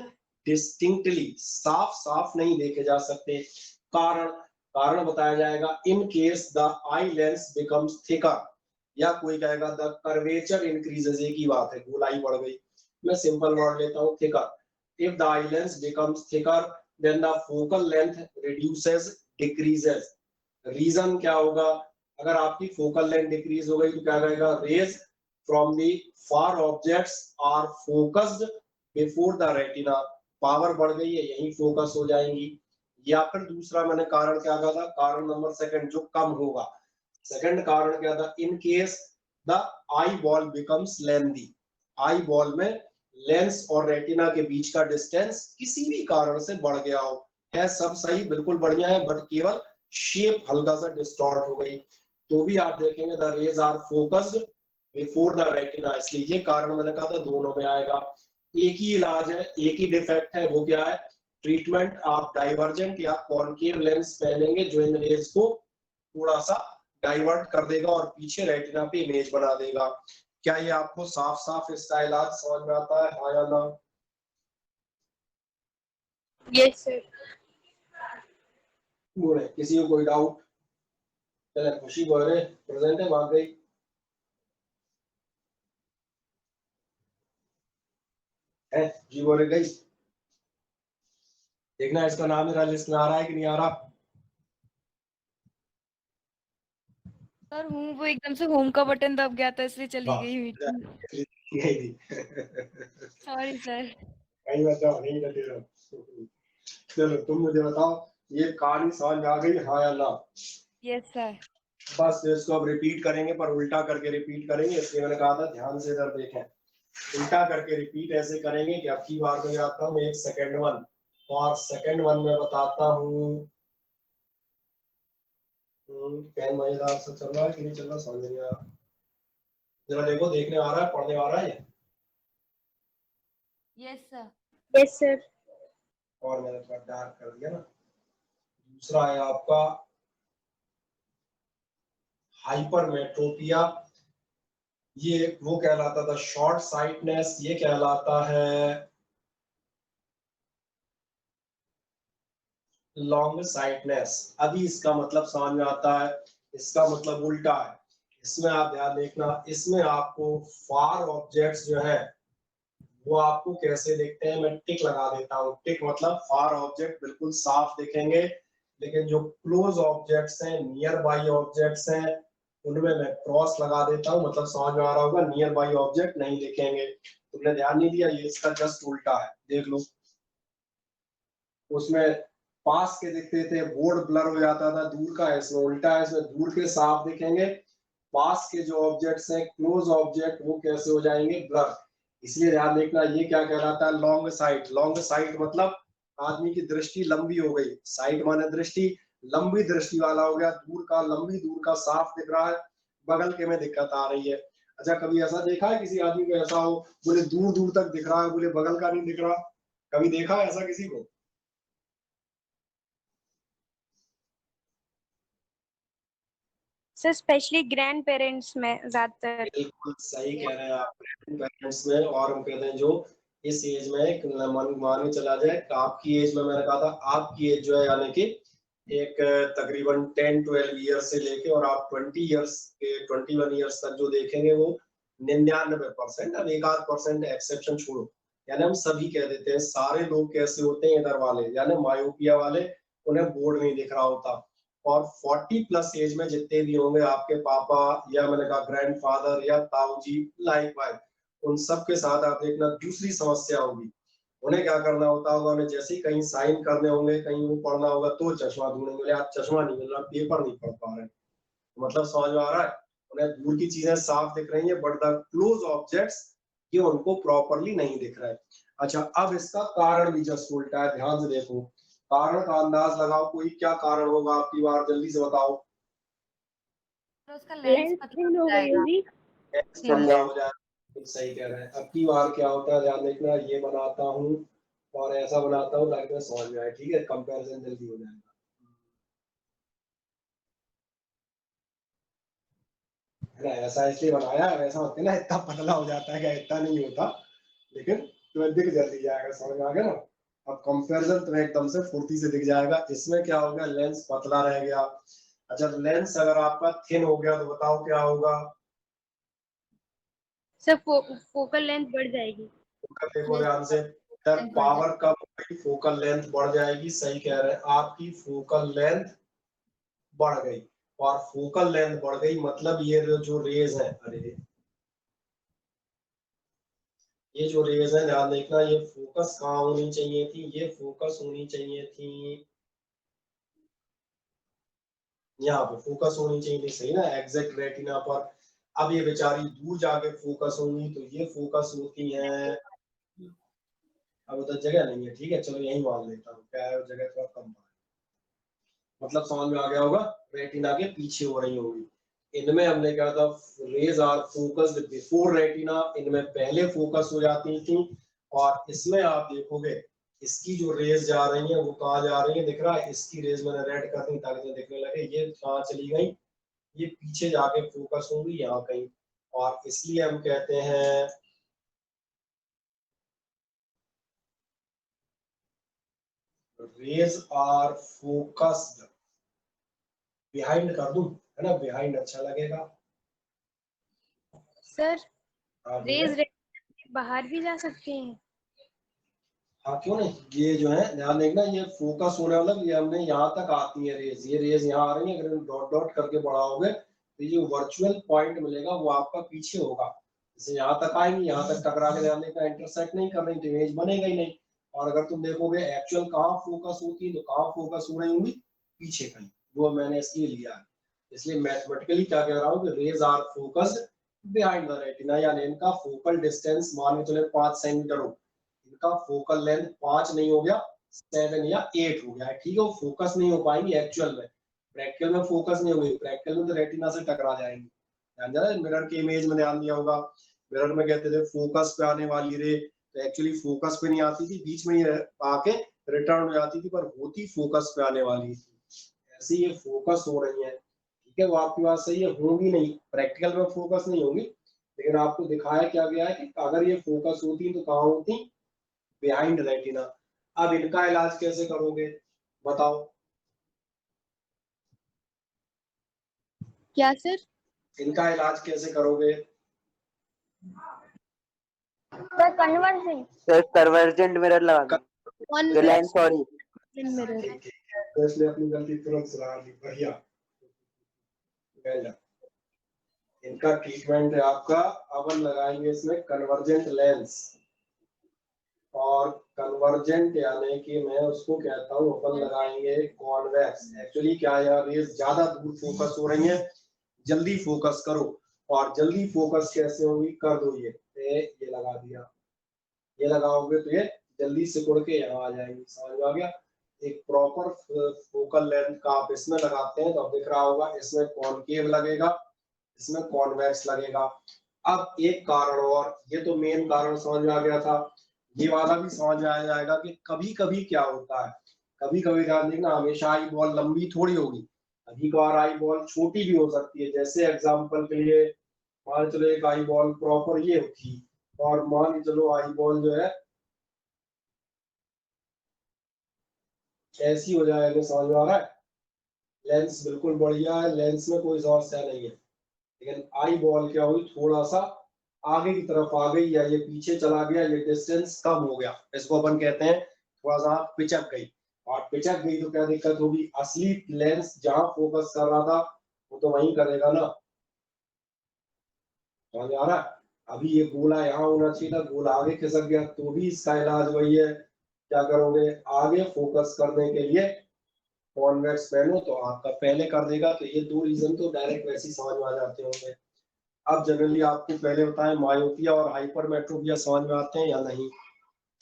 distinctly, साफ साफ नहीं देखे जा सकते। कारण, कारण बताया जाएगा, in case the eye lens becomes thicker, या कोई कहेगा द कर्वेचर इंक्रीजेस, एक ही बात है, गोलाई बढ़ गई। मैं सिंपल वर्ड लेता हूं, thicker. If the eye lens becomes thicker then the focal length reduces, decreases. Reason क्या होगा, अगर आपकी फोकल लेंथ डिक्रीज हो गई तो क्या कहेगा, rays from the far objects are focused before the retina, power बढ़ गई है, यही फोकस हो जाएंगी। या फिर दूसरा मैंने कारण क्या कहा था, कारण नंबर सेकंड जो कम होगा, सेकंड कारण क्या था, in case the eye ball becomes lengthy, eye ball में लेंस और रेटिना के बीच का डिस्टेंस किसी भी कारण से बढ़ गया हो, है सब सही बिल्कुल बढ़िया है, बट केवल शेप हल्का सा डिस्टॉर्ट हो गई, तो भी आप देखेंगे the rays are focused before the retina, इसलिए ये कारण मैंने कहा था दोनों में आएगा। एक ही इलाज है, एक ही डिफेक्ट है, वो क्या है, ट्रीटमेंट आप डाइवर्जेंट या कॉनकेव लेंस पहनेंगे जो इन रेज को थोड़ा सा डाइवर्ट कर देगा और पीछे रेटिना पे इमेज बना देगा। क्या ये आपको साफ साफ इसका इलाज समझ में आता है, हाँ या ना? Yes, sir. बोले किसी को कोई डाउट? चले खुशी बोले प्रेजेंट है, भाग गई है जी, बोले गई। देखना इसका नाम मेरा लिस्ट में आ रहा है कि नहीं आ रहा। सर हूँ, वो एकदम से होम का बटन दब गया था इसलिए चली गई मीटिंग। Sorry sir. कहीं बताओ नहीं डटे रहो। चलो तुम मुझे बताओ, ये कहानी समझ आ गई, हाँ या ना? Yes sir. बस इसको अब रिपीट करेंगे, पर उल्टा करके रिपीट करेंगे, इसलिए मैंने कहा था ध्यान से इधर देखें। उल्टा करके रिपीट ऐसे करेंगे कि अब की बार में आता हूँ एक सेकेंड वन, और सेकेंड वन में बताता हूँ। पेन मजेदार से चल रहा है कि नहीं चल रहा समझ नहीं आ रहा, जरा देखो, देखने आ रहा है, पढ़ने आ रहा है ये? Yes sir. Yes, sir. और मैंने थोड़ा डार्क कर दिया ना। दूसरा है आपका हाइपरमेट्रोपिया, ये वो कहलाता था शॉर्ट साइटनेस, ये कहलाता है लॉन्ग साइटनेस। अभी इसका मतलब समझ में आता है, इसका मतलब उल्टा है। इसमें आप ध्यान देखना, इसमें आपको फार ऑब्जेक्ट्स जो है वो आपको कैसे दिखते हैं, मैं टिक लगा देता हूँ। टिक मतलब फार ऑब्जेक्ट बिल्कुल साफ दिखेंगे, लेकिन जो क्लोज ऑब्जेक्ट्स हैं, नियर बाई ऑब्जेक्ट्स हैं, उनमें मैं क्रॉस लगा देता हूँ, मतलब समझ में आ रहा होगा, नियर बाई ऑब्जेक्ट नहीं दिखेंगे। तुमने ध्यान नहीं दिया, ये इसका जस्ट उल्टा है, देख लो। उसमें पास के दिखते थे, बोर्ड ब्लर हो जाता था, दूर का है, इसमें उल्टा है, इसमें दूर के साफ दिखेंगे, पास के जो ऑब्जेक्ट्स हैं, क्लोज ऑब्जेक्ट, वो कैसे हो जाएंगे, ब्लर। इसलिए ध्यान देखना, ये क्या कहलाता है, लॉन्ग साइट। लॉन्ग साइट मतलब आदमी की दृष्टि लंबी हो गई, साइट माने दृष्टि, लंबी दृष्टि वाला हो गया, दूर का लंबी, दूर का साफ दिख रहा है, बगल के में दिक्कत आ रही है। अच्छा कभी ऐसा देखा है किसी आदमी को ऐसा हो, बोले दूर दूर तक दिख रहा है, बोले बगल का नहीं दिख रहा? कभी देखा है ऐसा किसी को? सर स्पेशली ग्रैंड पेरेंट्स में ज्यादातर। बिल्कुल सही कह रहे हैं आप, पेरेंट्स में। और हम कहते हैं जो इस एज में मान के चला जाए, आपकी एज में, मैंने कहा था आपकी एज जो है यानी कि एक तकरीबन 10-12 ईयर से लेके और आप 20 ईयर्स के 21 ईयर्स तक जो देखेंगे वो 99%, अब 1-8% एक्सेप्शन छोड़ो, यानी हम सभी कह देते हैं, सारे लोग कैसे होते हैं इधर वाले, यानी मायोपिया वाले, उन्हें बोर्ड नहीं दिख रहा होता। और 40 प्लस एज में जितने भी होंगे आपके पापा या मैंने कहा ग्रैंडफादर या ताऊजी लाइक वाइज, उन सब के साथ आप देखना दूसरी समस्या होगी। उन्हें क्या करना होता होगा, उन्हें जैसे ही कहीं साइन करने होंगे, कहीं वो पढ़ना होगा, तो चश्मा ढूंढेंगे, बोले आज चश्मा नहीं मिल रहा, पेपर नहीं पढ़ पा रहे, मतलब समझ में आ रहा है, उन्हें दूर की चीजें साफ दिख रही है, बट द क्लोज ऑब्जेक्ट्स ये उनको प्रॉपरली नहीं दिख रहा है। अच्छा अब इसका कारण भी जस्ट उल्टा है, ध्यान से देखो, कारण का अंदाज लगाओ, कोई क्या कारण होगा आपकी बार, जल्दी से बताओ। तो उसका लेंस थिन हो गई होगी। पतला हो जाए, सही कह रहे हैं। अब की बार क्या होता है, ध्यान देखना, ये बनाता हूँ और ऐसा बनाता हूँ ताकि मैं समझ में आए, ठीक है, कंपैरिजन जल्दी हो जाएगा। है ना, ऐसा इसलिए बनाया है, वैसा होता है ना, इतना पतला हो जाता है, क्या इतना नहीं होता, लेकिन तुम्हें दिख जल्दी जाएगा, समझ में आ गया ना। अब कंपैरिजन तुम्हें एकदम से फुर्ती से दिख जाएगा। इसमें क्या हो गया, लेंस पतला रह गया। अच्छा लेंस अगर आपका थिन हो गया तो बताओ क्या होगा? सर फोकल लेंथ बढ़ जाएगी। देखो ध्यान से, पावर कम हो गई, फोकल लेंथ बढ़ जाएगी, सही कह रहे हैं, आपकी फोकल लेंथ बढ़ गई। और फोकल लेंथ बढ़ गई मतलब ये जो रेज है, अरे ये जो रेज है ध्यान देखना, ये फोकस कहाँ होनी चाहिए थी, ये फोकस होनी चाहिए थी यहाँ पे, फोकस होनी चाहिए थी, सही ना, एग्जैक्ट रेटिना पर। अब ये बेचारी दूर जाके फोकस होंगी तो ये फोकस होती है, अब उधर जगह नहीं है, ठीक है चलो यही मान लेता हूँ, क्या है जगह थोड़ा कम है, मतलब समझ में आ गया होगा, रेटिना के पीछे हो रही होगी। इनमें हमने कहा था rays are focused before retina, इनमें पहले फोकस हो जाती थी, और इसमें आप देखोगे इसकी जो रेज जा रही है वो कहाँ जा रही है, दिख रहा है, इसकी रेज मैंने रेड कर दी ताकि तो दिखने लगे, ये कहाँ चली गई, ये पीछे जाके फोकस होंगी यहाँ कहीं, और इसलिए हम कहते हैं रेज आर फोकस्ड, बिहाइंड कर दूं, है ना, बिहाइंड अच्छा लगेगा। सर हाँ रेज बाहर भी जा सकते हैं। हाँ क्यों नहीं, ये जो है ध्यान देखना, ये फोकस होने वाला, ये हमने यहाँ तक आती है रेज, ये रेज यहाँ आ रही है, अगर डॉट डॉट करके बढ़ाओगे तो ये वर्चुअल पॉइंट मिलेगा वो आपका पीछे होगा, जैसे यहाँ तक आएंगी, यहाँ तक टकरा के ध्यान देखना, इंटरसेक्ट नहीं कर रही तो इमेज बनेगा ही नहीं। और अगर तुम देखोगे एक्चुअल कहाँ फोकस होती है तो कहाँ फोकस हो रही होंगी, पीछे कहीं, वो मैंने इसलिए लिया है। इसलिए मैथमेटिकली क्या कह रहा हूँ कि rays are focused behind the retina, यानी इनका फोकल डिस्टेंस मान के चले 5 सेंटीमीटर हो, इनका फोकल लेंथ 5 नहीं हो गया 7 या 8 हो गया है, ठीक है, वो फोकस नहीं हो पाएंगी एक्चुअल में, प्रैक्टिकल में फोकस नहीं होगी, प्रैक्टिकल में तो रेटिना से टकरा जाएंगी। ध्यान देना, मिरर के इमेज में ध्यान दिया होगा, मिरर में कहते थे फोकस पे आने वाली रे, तो एक्चुअली फोकस पे नहीं आती थी, बीच में ही आके रिटर्न हो जाती थी, पर होती फोकस पे आने वाली थी। ऐसे ये फोकस हो रही है, ठीक है, वो आपकी बात सही है, होंगी नहीं, प्रैक्टिकल में फोकस नहीं होंगी, लेकिन आपको दिखाया क्या गया है कि अगर ये फोकस होती तो कहाँ होती, बिहाइंड रेटिना। अब इनका इलाज कैसे करोगे बताओ, क्या सर? इनका इलाज कैसे करोगे, sir converging, sir convergent mirror लगा दो, लेंस सॉरी। मिरर। ठीक है, तो इसलिए अपनी गलती तुरंत सुधार ली, बढ़िया। इनका ट्रीटमेंट है आपका, अपन लगाएंगे इसमें कन्वर्जेंट लेंस, और कन्वर्जेंट यानी कि मैं उसको कहता हूँ अपन लगाएंगे कॉन्वेक्स। एक्चुअली क्या है, रेज ज्यादा दूर फोकस हो रही है, जल्दी फोकस करो, और जल्दी फोकस कैसे होगी, कर दो ये लगा दिया, ये लगाओगे तो ये जल्दी सिकुड़ के यहाँ आ जाएंगी, समझ में आ गया। एक प्रॉपर फोकल लेंथ का आप इसमें लगाते हैं तो अब दिख रहा होगा, इसमें कॉनकेव लगेगा, इसमें कॉन्वेक्स लगेगा। अब एक कारण और, ये तो मेन कारण समझ में आ गया था, ये वाला भी समझ में आ जाएगा कि कभी कभी क्या होता है, कभी कभी ध्यान देखना, हमेशा आई बॉल लंबी थोड़ी होगी, कभी कभार आई बॉल छोटी भी हो सकती है। जैसे एग्जांपल के लिए मान चलो एक आई बॉल प्रॉपर ये थी, और मान के चलो आई बॉल जो है ऐसी हो जाएगी, समझ में आ रहा है, लेंस बिल्कुल बढ़िया है, लेंस में कोई समस्या नहीं है, लेकिन आई बॉल क्या हुई, थोड़ा सा आगे की तरफ आ गई या ये पीछे चला गया, ये डिस्टेंस कम हो गया, इसको अपन कहते हैं थोड़ा सा पिचक गई, और पिचक गई तो क्या दिक्कत होगी, असली लेंस जहां फोकस कर रहा था वो तो वहीं करेगा ना, समझ आ रहा है। अभी ये गोला यहाँ होना चाहिए था, गोला आगे खिसक गया, तो भी इसका इलाज वही है, क्या करोगे, आगे फोकस करने के लिए कॉन्वेक्स पहनो तो आपका पहले कर देगा। तो ये दो रीजन तो डायरेक्ट वैसे ही समझ में आ जाते होंगे। अब जनरली आपको पहले बताएं, मायोपिया और हाइपरमेट्रोपिया समझ में आते हैं या नहीं?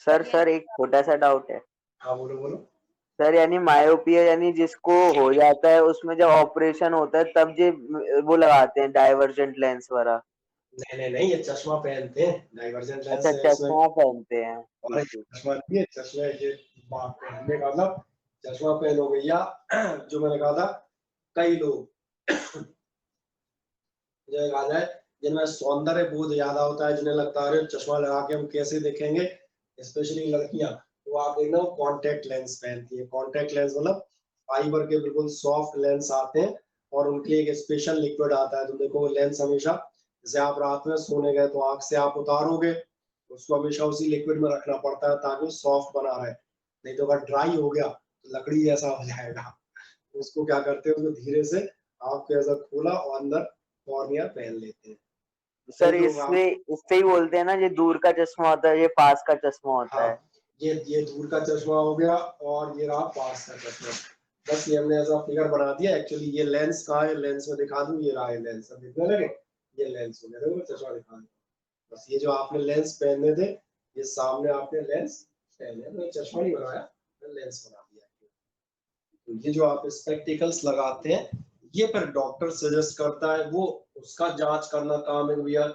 सर एक छोटा सा डाउट है। हाँ बोलो बोलो। सर यानी मायोपिया यानी जिसको हो जाता है उसमें जब ऑपरेशन होता है तब जे वो लगाते हैं डाइवर्जेंट लेंस वाला? नहीं नहीं नहीं, ये चश्मा पहनते हैं, डाइवर्जेंट लेंस अच्छा, है इसमें, चश्मा पहनते हैं। और चश्मा नहीं है, चश्मा ये बात पहनने का मतलब चश्मा पहनोगे, या जो मैंने कहा था कई लोग जो कहा जाए जिनमें सौंदर्य बोध ज्यादा होता है, जिन्हें लगता है चश्मा लगा के हम कैसे दिखेंगे, स्पेशली लड़कियां, तो आप देखना वो कॉन्टेक्ट लेंस पहनती है। कॉन्टेक्ट लेंस मतलब फाइबर के बिल्कुल सॉफ्ट लेंस आते हैं, और उनके एक स्पेशल लिक्विड आता है, तो देखो वो लेंस हमेशा, जैसे आप रात में सोने गए तो आंख से आप उतारोगे, उसको हमेशा उसी लिक्विड में रखना पड़ता है ताकि वो सॉफ्ट बना रहे, नहीं तो अगर ड्राई हो गया तो लकड़ी जैसा हो जाएगा। उसको क्या करते हैं, उसको धीरे से आपके ऐसा खोला और अंदर कॉर्निया पहन लेते हैं, सर कई लोग इससे ही बोलते हैं ना, ये दूर का चश्मा होता है, ये पास का चश्मा होता हाँ, है। ये दूर का चश्मा हो गया और ये रहा पास का चश्मा। बस ये हमने ऐसा फिगर बना दिया। एक्चुअली ये लेंस कहाँ है, लेंस में दिखा दूं, ये रहा है लेंस। अब दिखने लगे, ये लेंस हो गया, देखो चश्मा दिखा दिया। बस ये जो आपने लेंस पहने थे, ये सामने आपने लेंस पहने, तो चश्मा नहीं बनाया, लेंस बना दिया। तो ये जो आप स्पेक्टिकल्स लगाते हैं, ये फिर डॉक्टर सजेस्ट करता है, वो उसका जांच करना काम है भैया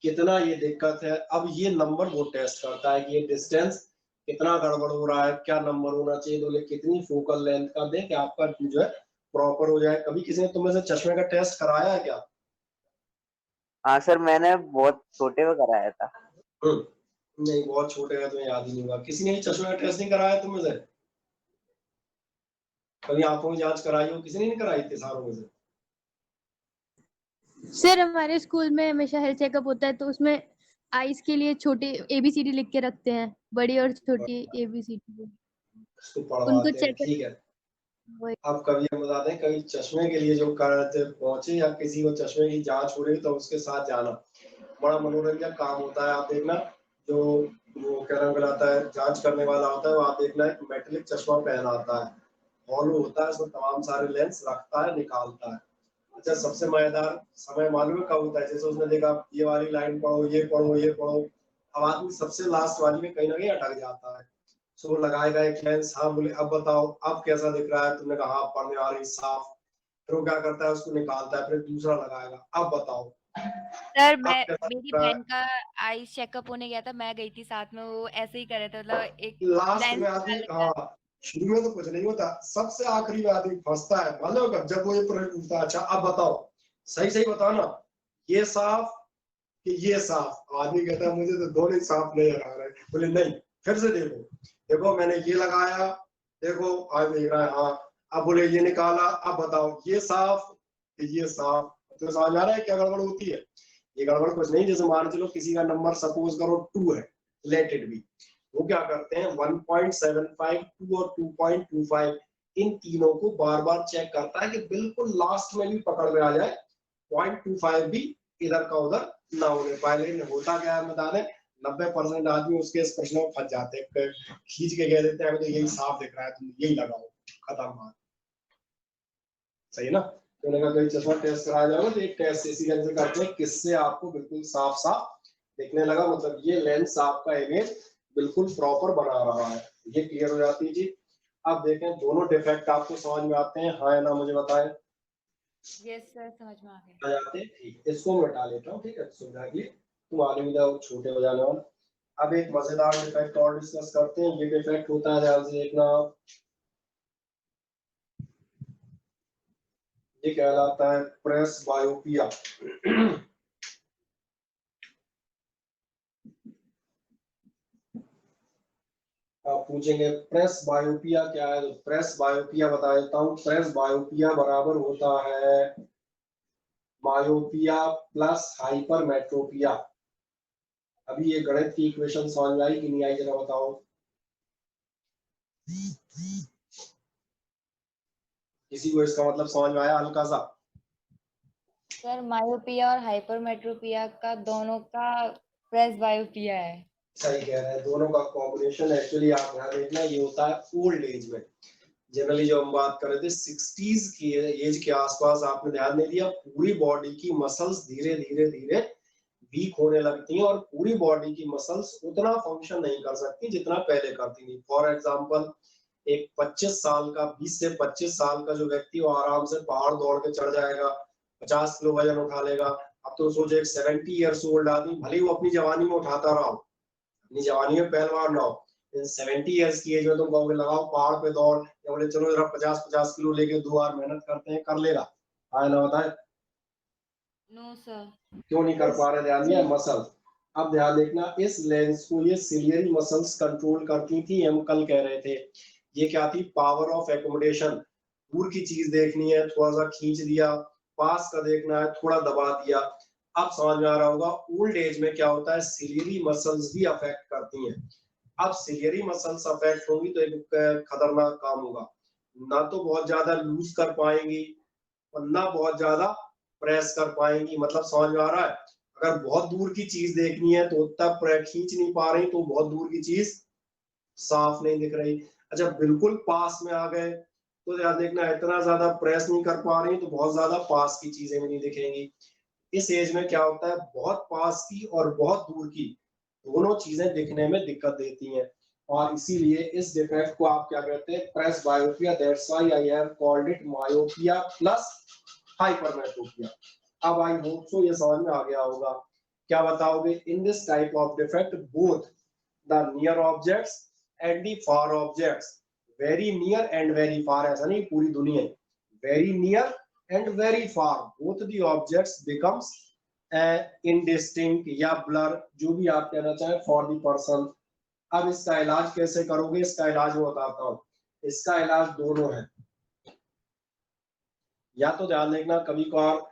कितना ये दिक्कत है। अब ये नंबर वो टेस्ट करता है कि ये डिस्टेंस कितना गड़बड़ हो रहा है, क्या नंबर होना चाहिए, तो ये कितनी फोकल लेंथ का दे कि आपका जो है प्रॉपर हो जाए। कभी किसी ने तुम्हें से चश्मे का टेस्ट कराया है क्या? हाँ सर, मैंने बहुत छोटे में कराया था। नहीं, बहुत छोटे का तुम्हें याद ही नहीं होगा। किसी ने चश्मे का टेस्ट नहीं कराया तुम्हें से? कभी आंखों की जांच कराई हो? किसी ने नहीं कराई इतने सालों में से? सर हमारे स्कूल में हमेशा हेल्थ चेकअप होता है, तो उसमें आइस के लिए छोटे ABCD लिख के रखते हैं, बड़ी और छोटी ABCD उसको उनको पढ़वाते हैं, चेक। ठीक है। अब कभी हम बताते हैं, कभी चश्मे के लिए जो कराते पहुंचे या किसी को चश्मे की जांच हो रही तो उसके साथ जाना बड़ा मनोरंजक काम होता है। आप देखना, जो वो क्या नाम कहलाता है, जांच करने वाला होता है, वो आप देखना एक मेटेलिक चश्मा पहना आता है, हॉलो होता है, उसमें तमाम सारे लेंस रखता है, निकालता है। अच्छा, सबसे मजेदार समय मालूम है कब होता है? जैसे उसने देखा ये वाली लाइन पढ़ो, ये पढ़ो, ये पढ़ो, अब आदमी सबसे लास्ट वाली में कहीं ना कहीं अटक जाता है। सो लगाएगा एक लेंस, हाँ बोले अब बताओ अब कैसा दिख रहा है? तुमने कहा हाँ, पढ़ने आ रही साफ। फिर वो क्या करता है, उसको निकालता है, फिर दूसरा लगाएगा, अब बताओ सर अब मैं कैसा मेरी दिख रहा है? बहन का आईज चेकअप होने गया था, मैं गई थी साथ में, वो ऐसे ही कर रहे थे, मतलब एक लास्ट लेंस में आदमी, निकालने का। हाँ, शुरू में तो कुछ नहीं होता, सबसे आखिरी में आदमी फंसता है, मालूम है कब? जब वो ये पूछता है अच्छा अब बताओ, सही सही बताओ ना, ये साफ कि ये साफ? आदमी कहता है मुझे तो दोनों ही साफ नहीं आ रहे। बोले नहीं, फिर से देखो, देखो मैंने ये लगाया, देखो आज देख रहा है, हाँ। अब बोले ये निकाला, अब बताओ ये साफ कि ये साफ? तो समझ आ रहा है क्या गड़बड़ होती है? ये गड़बड़ कुछ नहीं, जैसे मान चलो किसी का नंबर सपोज करो 2 है, लेट इट बी, वो क्या करते हैं 1.75, 2 और 2.25 इन तीनों को बार बार चेक करता है कि बिल्कुल लास्ट में भी पकड़ में आ जाए, 0.25 भी इधर का उधर ना होने पाए। लेकिन होता क्या है बता दें, 90% आदमी उसके इस प्रश्न में फंस जाते हैं, खींच के कह देते हैं तो यही साफ दिख रहा है, तुम यही लगाओ, खत्म बात। सही है ना? तो उन्होंने कहा कोई चश्मा टेस्ट कराया जाएगा तो एक टेस्ट इसी से करते हैं, किससे आपको बिल्कुल साफ साफ दिखने लगा, मतलब ये लेंस आपका इमेज बिल्कुल प्रॉपर बना रहा है। ये क्लियर हो जाती है जी। अब देखें दोनों डिफेक्ट आपको समझ में आते हैं, हाँ या ना मुझे बताएं। यस सर, समझ में आ गया। आ जाते हैं, ठीक। इसको मैं हटा लेता हूँ, ठीक है, सुविधा के लिए। तुम आगे छोटे हो जाने वाले। अब एक मजेदार डिफेक्ट और डिस्कस करते हैं। ये डिफेक्ट होता है, ध्यान से देखना, ये कहलाता है प्रेस बायोपिया। आप पूछेंगे प्रेस बायोपिया क्या है, तो प्रेस बायोपिया बता देता हूँ। प्रेस बायोपिया बराबर होता है मायोपिया प्लस हाइपरमेट्रोपिया। अभी ये गणित की इक्वेशन समझ में आई कि नहीं आई, जरा बताओ। किसी को इसका मतलब समझ में आया हल्का सा? सर मायोपिया और हाइपरमेट्रोपिया का दोनों का प्रेस बायोपिया है। सही कह रहे हैं, दोनों का कॉम्बिनेशन। एक्चुअली आप ध्यान देखना, ये होता है ओल्ड एज में। जनरली जो हम बात कर रहे थे 60s की एज के आसपास, आपने ध्यान नहीं दिया, पूरी बॉडी की मसल्स धीरे धीरे धीरे वीक होने लगती हैं और पूरी बॉडी की मसल्स उतना फंक्शन नहीं कर सकती जितना पहले करती थी। फॉर एग्जांपल, एक 25 साल का, 20 से 25 साल का जो व्यक्ति, वो आराम से पहाड़ दौड़ के चढ़ जाएगा, 50 किलो वजन उठा लेगा। अब तो सोचो एक 70 ईयर्स ओल्ड आदमी, भले ही वो अपनी जवानी में उठाता रहा हो, अपनी जवानी में पहलवान रहा हो, 70 ईयर्स की एज में तुम कहोगे लगाओ पहाड़ पे दौड़, या बोले चलो जरा 50-50 किलो लेके 2 बार मेहनत करते हैं, कर लेगा? हाँ ना बताए? No sir. क्यों नहीं कर पा रहे? ध्यान दिया, मसल। अब ध्यान देखना, इस लेंस को ये सिलियरी मसल्स कंट्रोल करती थी। हम कल कह रहे थे ये क्या थी, पावर ऑफ एकोमोडेशन। दूर की चीज देखनी है, थोड़ा सा खींच दिया, पास का देखना है, थोड़ा दबा दिया। अब समझ में आ रहा होगा ओल्ड एज में क्या होता है, सिलियरी मसल्स भी अफेक्ट करती हैं। अब सिलियरी मसल्स अफेक्ट होंगी तो एक खतरनाक काम होगा, ना तो बहुत ज्यादा लूज कर पाएंगी और ना बहुत ज्यादा प्रेस कर पाएंगी। मतलब समझ में आ रहा है? अगर बहुत दूर की चीज देखनी है तो तब खींच नहीं पा रही तो बहुत दूर की चीज साफ नहीं दिख रही। अच्छा बिल्कुल पास में आ गए तो ध्यान देखना इतना ज्यादा प्रेस नहीं कर पा रही तो बहुत ज्यादा पास की चीजें भी नहीं दिखेंगी। इस एज में क्या होता है बहुत पास की और बहुत दूर की दोनों चीजें दिखने में दिक्कत देती हैं और इसीलिए इस डिफेक्ट को आप क्या कहते हैं presbyopia. That's why I have called it myopia plus hypermetropia. अब आई होप सो ये समझ में आ गया होगा। क्या बताओगे in this type of defect both the near objects and the far objects very near and very far ऐसा नहीं पूरी दुनिया very near and very far both the objects becomes indistinct या ब्लर जो भी आप कहना चाहें फॉर द पर्सन। अब इसका इलाज कैसे करोगे इसका इलाज मैं बताता हूँ। इसका इलाज दोनों है। या तो ध्यान देखना कभी कभार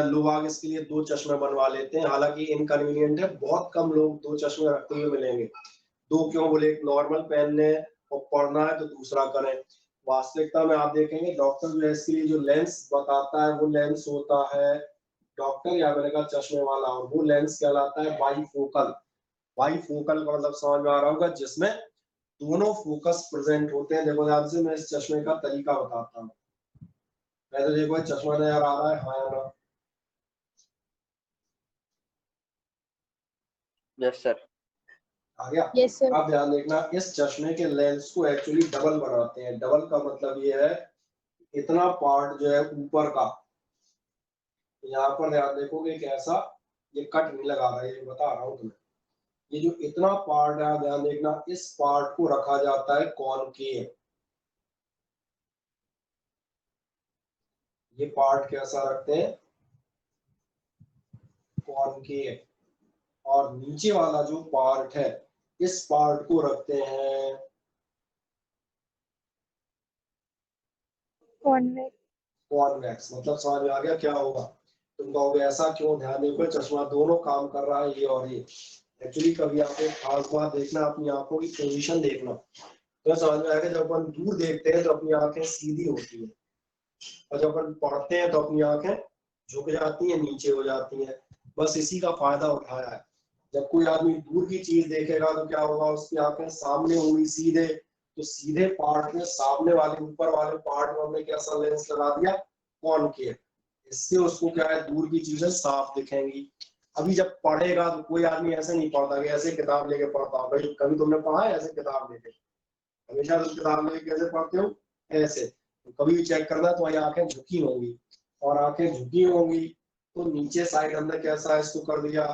लोग इसके लिए दो चश्मे बनवा लेते हैं हालांकि इनकन्वीनियंट है बहुत कम लोग दो चश्मे रखते हुए मिलेंगे। दो क्यों बोले एक नॉर्मल पहनने और पढ़ना है तो दूसरा करें। वास्तविकता में आप देखेंगे डॉक्टर जो है इसके लिए जो लेंस बताता है वो लेंस होता है डॉक्टर या मैंने कहा चश्मे वाला और वो लेंस कहलाता है बाईफोकल। बाईफोकल का मतलब समझ में आ रहा होगा जिसमें दोनों फोकस प्रेजेंट होते हैं। देखो ध्यान से मैं इस चश्मे का तरीका बताता हूँ। पहले देखो चश्मा नजर आ रहा है हाँ या ना। Yes sir. आ गया। Yes sir. अब ध्यान देखना इस चश्मे के लेंस को एक्चुअली डबल बनाते हैं। डबल का मतलब ये है इतना पार्ट जो है ऊपर का यहाँ पर ध्यान देखोगे कैसा ये कट नहीं लगा रहा है ये बता रहा हूँ तुम्हें। ये जो इतना पार्ट है ध्यान देखना इस पार्ट को रखा जाता है कॉनकेव। ये पार्ट कैसा रखते हैं कॉनकेव और नीचे वाला जो पार्ट है इस पार्ट को रखते हैं कॉन्वेक्स। मतलब समझ में आ गया क्या होगा। तुम कहोगे ऐसा क्यों ध्यान देखो चश्मा दोनों काम कर रहा है ये और ये। एक्चुअली कभी आप एक खास बात देखना अपनी आंखों की पोजीशन देखना तो समझ में आएगा। जब अपन दूर देखते हैं तो अपनी आंखें सीधी होती हैं और जब अपन पढ़ते हैं तो अपनी आंखें झुक जाती हैं नीचे हो जाती हैं। बस इसी का फायदा उठाया है। जब कोई आदमी दूर की चीज देखेगा तो क्या होगा उसकी आंखें सामने होंगी सीधे तो सीधे पार्ट में सामने वाले ऊपर वाले पार्ट में हमने कैसा लेंस लगा दिया कॉनकेव। इससे उसको क्या है दूर की चीजें साफ दिखेंगी। अभी जब पढ़ेगा तो कोई आदमी ऐसे नहीं पढ़ता कि ऐसे किताब लेके पढ़ता भाई कभी तुमने पढ़ा है ऐसे किताब लेके हमेशा तुम किताब लेके कैसे पढ़ते हो ऐसे। तो कभी भी चेक करना तो वही आंखें झुकी होंगी और आंखें झुकी होंगी तो नीचे साइड हमने कैसा इसको कर दिया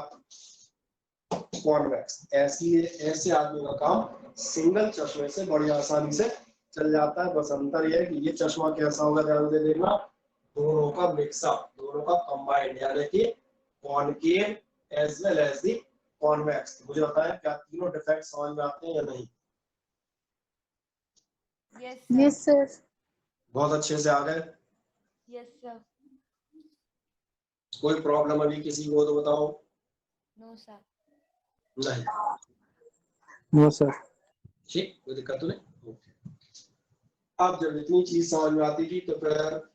कॉन्वेक्स। ऐसे आदमी का काम सिंगल चश्मे से बड़ी आसानी से चल जाता है। बस अंतर यह है कि ये चश्मा कैसा होगा ध्यान से देखना दोनों का मिक्सअप दोनों का कंबाइंड यानी कि concave as well as the convex. मुझे बताएं क्या तीनों डिफेक्ट समझ में आते हैं या नहीं। Yes sir. बहुत अच्छे से आ गए। Yes sir. कोई प्रॉब्लम अभी किसी को तो बताओ। No sir. नहीं नो सर। ठीक कोई दिक्कत तो नहीं। अब जब इतनी चीज समझ में आती थी तो फिर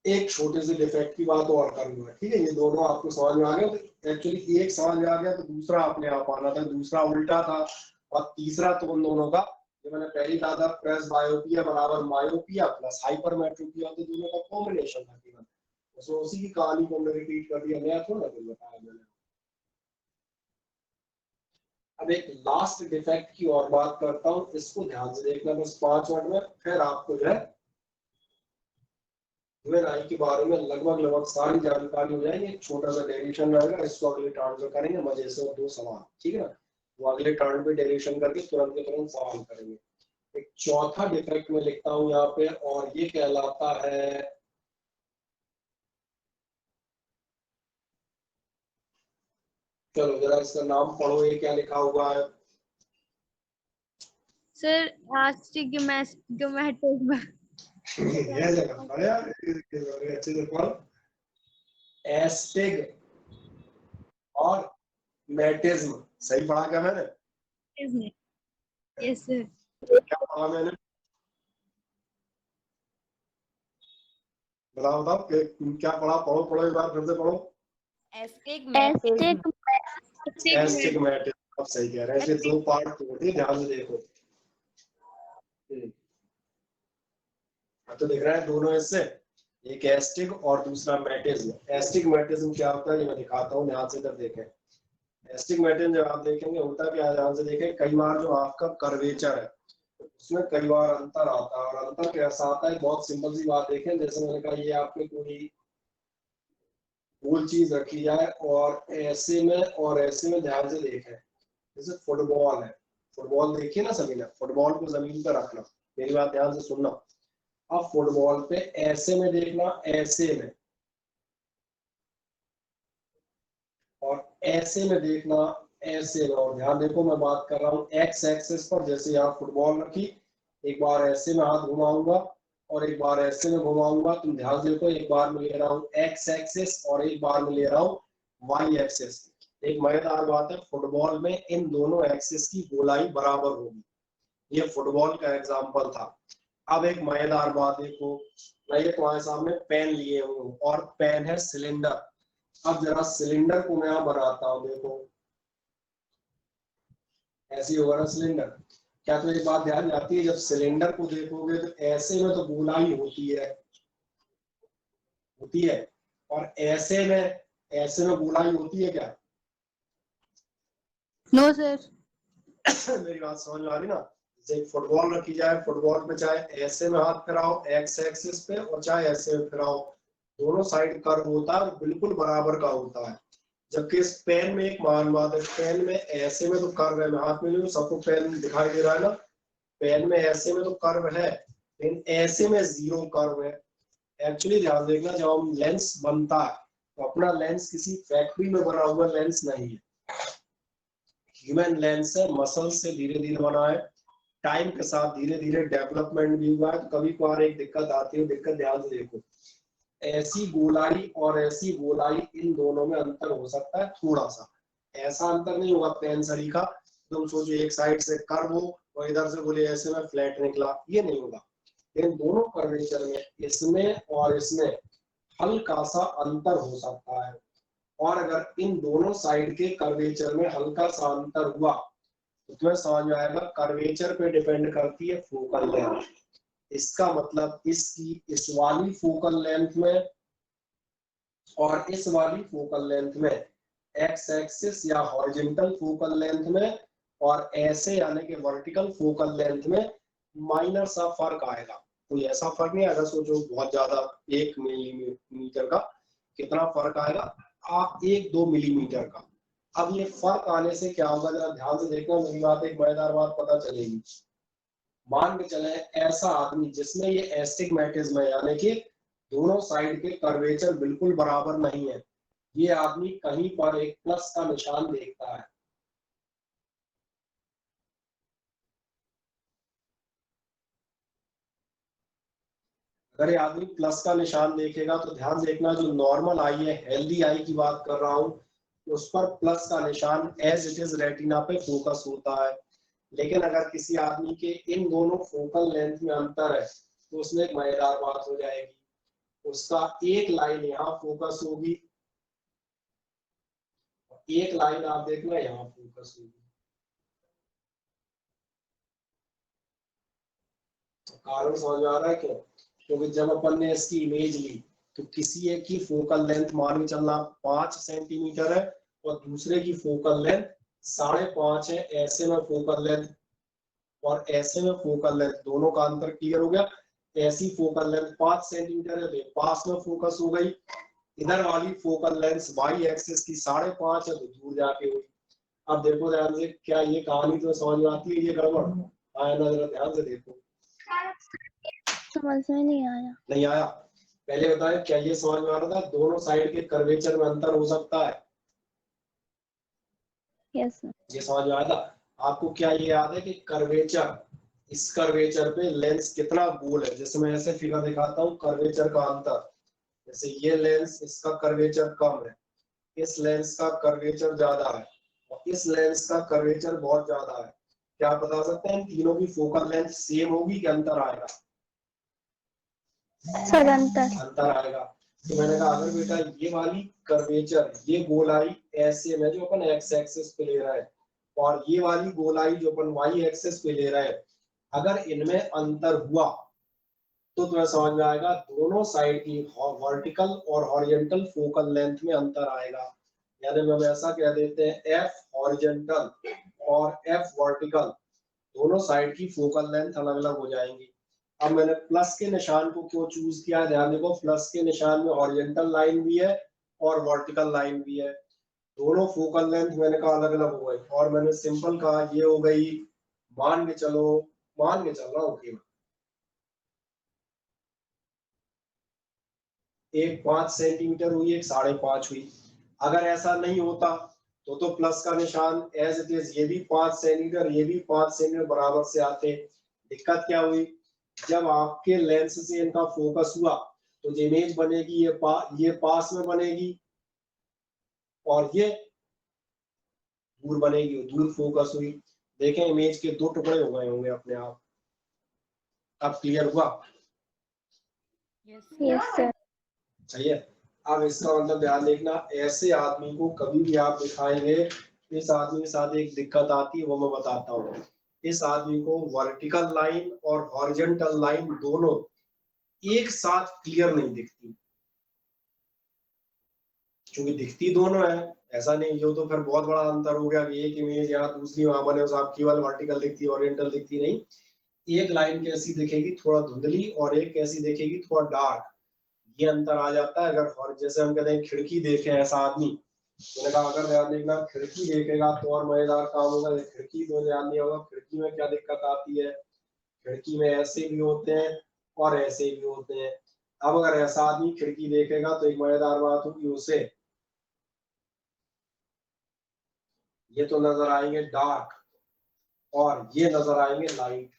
एक छोटे से डिफेक्ट की बात और करूंगा ठीक है। ये दोनों आपको समझ में आ गए तो एक्चुअली एक समझ में आ गया तो दूसरा अपने आप आना था दूसरा उल्टा था और तीसरा तो उन दोनों का जो मैंने पहले कहा था प्रेस बायोपिया बराबर मायोपिया प्लस हाइपरमेट्रोपिया तो दोनों का कॉम्बिनेशन था केवल उसमें उसी की कहानी को हमने रिपीट कर दिया नया थोड़ा कुछ बताया मैंने। अब एक लास्ट डिफेक्ट की और बात करता हूँ इसको ध्यान से देखना बस 5 मिनट में फिर आपको जो है आई के बारे में लगभग सारी जानकारी हो जाएगी। एक छोटा सा डेरिवेशन रहेगा इसको अगले टर्न में करेंगे मजे से और 2 सवाल ठीक है ना वो अगले टर्न पे डेरिवेशन करके तुरंत के तुरंत सवाल करेंगे। एक चौथा डिफेक्ट में लिखता हूँ यहाँ पे और ये कहलाता है चलो जरा इसका नाम पढ़ो ये क्या लिखा हुआ है सर आस्टिग्मेटिज्म। ये जगह पढ़े यार अच्छे से पढ़ एस्टिग और मेटिज्म सही पढ़ा क्या मैंने। Yes sir. क्या पढ़ा मैंने बताओ बताओ क्या पढ़ा पढ़ो पढ़ो एक बार फिर से पढ़ो। एस्टिग्मेटिज्म। एस्टिग्मेटिज्म, आप सही कह रहे हैं। इसलिए दो पार्ट होते हैं, ध्यान से देखो। तो दिख रहा है दोनों इससे, एक एस्टिग और दूसरा मैटिज्म। एस्टिग्मेटिज्म क्या होता है ये मैं दिखाता हूँ, ध्यान से इधर देखें। एस्टिग्मेटिज्म जब आप देखेंगे होता क्या है, ध्यान से देखें। कई बार जो आपका कर्वेचर है उसमें कई बार अंतर आता है, और अंतर कैसा आता है, बहुत सिंपल सी बात देखें। जैसे मैंने कहा, ये आपके कोई गोल चीज रखी जाए और ऐसे में और ऐसे में, ध्यान से देखें। जैसे फुटबॉल है, फुटबॉल देखिए ना सभी ने, फुटबॉल को जमीन पर रखना, मेरी बात ध्यान से सुनना। अब फुटबॉल पे ऐसे में देखना, ऐसे में, और ऐसे में देखना, ऐसे में। और ध्यान देखो, मैं बात कर रहा हूँ एक्स एक्सिस पर। जैसे यहाँ फुटबॉल रखी, एक बार ऐसे में हाथ घुमाऊंगा और एक बार ऐसे में घुमाऊंगा। तुम ध्यान देखो, एक बार में ले रहा हूँ एक्स एक्सिस और एक बार में ले रहा हूँ वाई एक्सिस। एक मजेदार बात है, फुटबॉल में इन दोनों एक्सिस की गोलाई बराबर होगी। ये फुटबॉल का एग्जाम्पल था। अब एक मजेदार बात देखो, मैं ये तुम्हारे सामने पेन लिए हूँ और पेन है सिलेंडर। अब जरा सिलेंडर को मैं यहाँ बनाता हूँ, देखो ऐसे ही होगा ना सिलेंडर। क्या तो ये बात ध्यान आती है, जब सिलेंडर को देखोगे तो ऐसे में तो गोलाई होती है, और ऐसे में गोलाई होती है क्या? No sir. मेरी बात समझ में आ रही ना? जैसे फुटबॉल रखी जाए, फुटबॉल पे चाहे ऐसे में हाथ फिराओ एक्स एक्सिस पे और चाहे ऐसे में फिराओ, दोनों साइड कर्व होता है और बिल्कुल बराबर का होता है। जबकि इस पेन में एक मान बात है, पेन में ऐसे में तो कर्व है, मैं हाथ में लूं सबको पेन दिखाई दे रहा है ना, पेन में ऐसे में तो कर्व है, लेकिन ऐसे में जीरो कर्व है। एक्चुअली ध्यान देखना, जब हम लेंस बनता है तो अपना लेंस किसी फैक्ट्री में बना हुआ लेंस नहीं है, ह्यूमन लेंस है, मसल से धीरे धीरे बना है, टाइम के साथ धीरे धीरे डेवलपमेंट भी हुआ है। तो कभी कभार एक दिक्कत आती है, दिक्कत ध्यान से देखो, ऐसी गोलाई और ऐसी गोलाई, इन दोनों में अंतर हो सकता है थोड़ा सा, ऐसा अंतर नहीं होगा पेन सलीका तुम सोचो एक साइड से कर्व हो और इधर से बोले ऐसे में फ्लैट निकला, ये नहीं होगा। लेकिन दोनों कर्वेचर में, इसमें और इसमें हल्का सा अंतर हो सकता है, और अगर इन दोनों साइड के कर्वेचर में हल्का सा अंतर हुआ तो तुम्हें समझ में आएगा कर्वेचर पे डिपेंड करती है फोकल लेंथ। इसका मतलब इसकी इस वाली फोकल लेंथ में और इस वाली फोकल लेंथ में, एक्स एक्सिस या हॉरिजॉन्टल फोकल लेंथ में और ऐसे यानी कि वर्टिकल फोकल लेंथ में माइनर सा फर्क आएगा। कोई ऐसा फर्क नहीं आएगा सोचो बहुत ज्यादा, 1 मिलीमीटर का कितना फर्क आएगा, 1-2 मिलीमीटर का। अब ये फर्क आने से क्या होगा, जरा ध्यान से देखना, मेरी बात एक मजेदार बात पता चलेगी। मान के चले ऐसा आदमी जिसमें ये एस्टिग्मेटिज्म है, यानी कि दोनों साइड के कर्वेचर बिल्कुल बराबर नहीं है, ये आदमी कहीं पर एक प्लस का निशान देखता है। अगर ये आदमी प्लस का निशान देखेगा तो ध्यान देखना, जो नॉर्मल आई है, हेल्दी आई की बात कर रहा हूँ, उस पर प्लस का निशान एज इट इज रेटिना पे फोकस होता है। लेकिन अगर किसी आदमी के इन दोनों फोकल लेंथ में अंतर है तो उसमें एक मजेदार बात हो जाएगी, उसका एक लाइन यहाँ फोकस होगी, एक लाइन आप देखना यहाँ फोकस होगी। कारण समझ में आ रहा है क्यों? क्योंकि जब अपन ने इसकी इमेज ली तो किसी एक की फोकल लेंथ मान के चलना 5 सेंटीमीटर है और दूसरे की फोकल लेंथ 5.5 है, ऐसे में फोकल लेंथ और ऐसे में फोकल लेंथ, दोनों का अंतर क्लियर हो गया। ऐसी फोकल लेंथ 5 सेंटीमीटर है तो पास में फोकस हो गई, इधर वाली फोकल लेंथ वाई एक्सिस की 5.5 है तो दूर जाके हुई। अब देखो ध्यान से, क्या ये कहानी तो समझ में आती है, ये गड़बड़ आया ना? जरा ध्यान से देखो। समझ में नहीं आया? पहले बताया क्या ये समझ में आ रहा था दोनों साइड के कर्वेचर में अंतर हो सकता है? Yes sir. ये समझ में आया था आपको? क्या ये याद है कि कर्वेचर, इस कर्वेचर पे लेंस कितना गोल है? जैसे मैं ऐसे फिगर दिखाता हूँ, कर्वेचर का अंतर, जैसे ये लेंस, इसका कर्वेचर कम है, इस लेंस का कर्वेचर ज्यादा है और इस लेंस का कर्वेचर बहुत ज्यादा है। क्या आप बता सकते हैं तीनों की फोकल लेंथ सेम होगी कि अंतर आएगा? सर अंतर आएगा। तो मैंने कहा अगर बेटा ये वाली कर्वेचर, ये गोलाई ऐसे में जो अपन एक्स एक्सिस पे ले रहा है और ये वाली गोलाई जो अपन वाई एक्सिस पे ले रहा है, अगर इनमें अंतर हुआ तो तुम्हें समझ में आएगा दोनों साइड की वर्टिकल और हॉरिजॉन्टल फोकल लेंथ में अंतर आएगा। यानी हम ऐसा कह देते हैं एफ हॉरिजॉन्टल और एफ वर्टिकल दोनों साइड की फोकल लेंथ अलग अलग हो जाएंगी। अब मैंने प्लस के निशान को क्यों चूज किया, ध्यान देखो प्लस के निशान में हॉरिजॉन्टल लाइन भी है और वर्टिकल लाइन भी है, दोनों फोकल लेंथ मैंने कहा अलग अलग हो गई। और मैंने सिंपल कहा ये हो गई, मान के चल रहा हूँ केवल एक 5 सेंटीमीटर हुई, एक 5.5 हुई। अगर ऐसा नहीं होता तो प्लस का निशान एज इट इज, ये भी 5 सेंटीमीटर ये भी 5 सेंटीमीटर बराबर से आते। दिक्कत क्या हुई, जब आपके लेंस से इनका फोकस हुआ तो जो इमेज बनेगी ये पास में बनेगी और ये दूर बनेगी, दूर फोकस हुई। देखें इमेज के दो टुकड़े हो गए होंगे अपने आप। अब क्लियर हुआ? Yes sir. सही है। अब इसका मतलब ध्यान देखना, ऐसे आदमी को कभी भी आप दिखाएंगे, इस आदमी के साथ एक दिक्कत आती है वो मैं बताता हूँ। इस आदमी को वर्टिकल लाइन और हॉरिजॉन्टल लाइन दोनों एक साथ क्लियर नहीं दिखती, क्योंकि दिखती दोनों है, ऐसा नहीं हो तो फिर बहुत बड़ा अंतर हो गया कि एक इमेज यहाँ दूसरी वहां बने, उस आपकी वाली वर्टिकल दिखती है ओरिएंटल दिखती नहीं। एक लाइन कैसी दिखेगी, थोड़ा धुंधली, और एक कैसी दिखेगी, थोड़ा डार्क, ये अंतर आ जाता है। अगर और जैसे हम कहते हैं खिड़की देखे ऐसा आदमी, मैंने कहा अगर ध्यान देखना खिड़की देखेगा तो और मजेदार काम होगा। खिड़की तो ध्यान नहीं होगा, खिड़की में क्या दिक्कत आती है, खिड़की में ऐसे भी होते हैं और ऐसे भी होते हैं। अब अगर ऐसा आदमी खिड़की देखेगा तो एक मजेदार बात होगी, उसे ये तो नजर आएंगे डार्क और ये नजर आएंगे लाइट।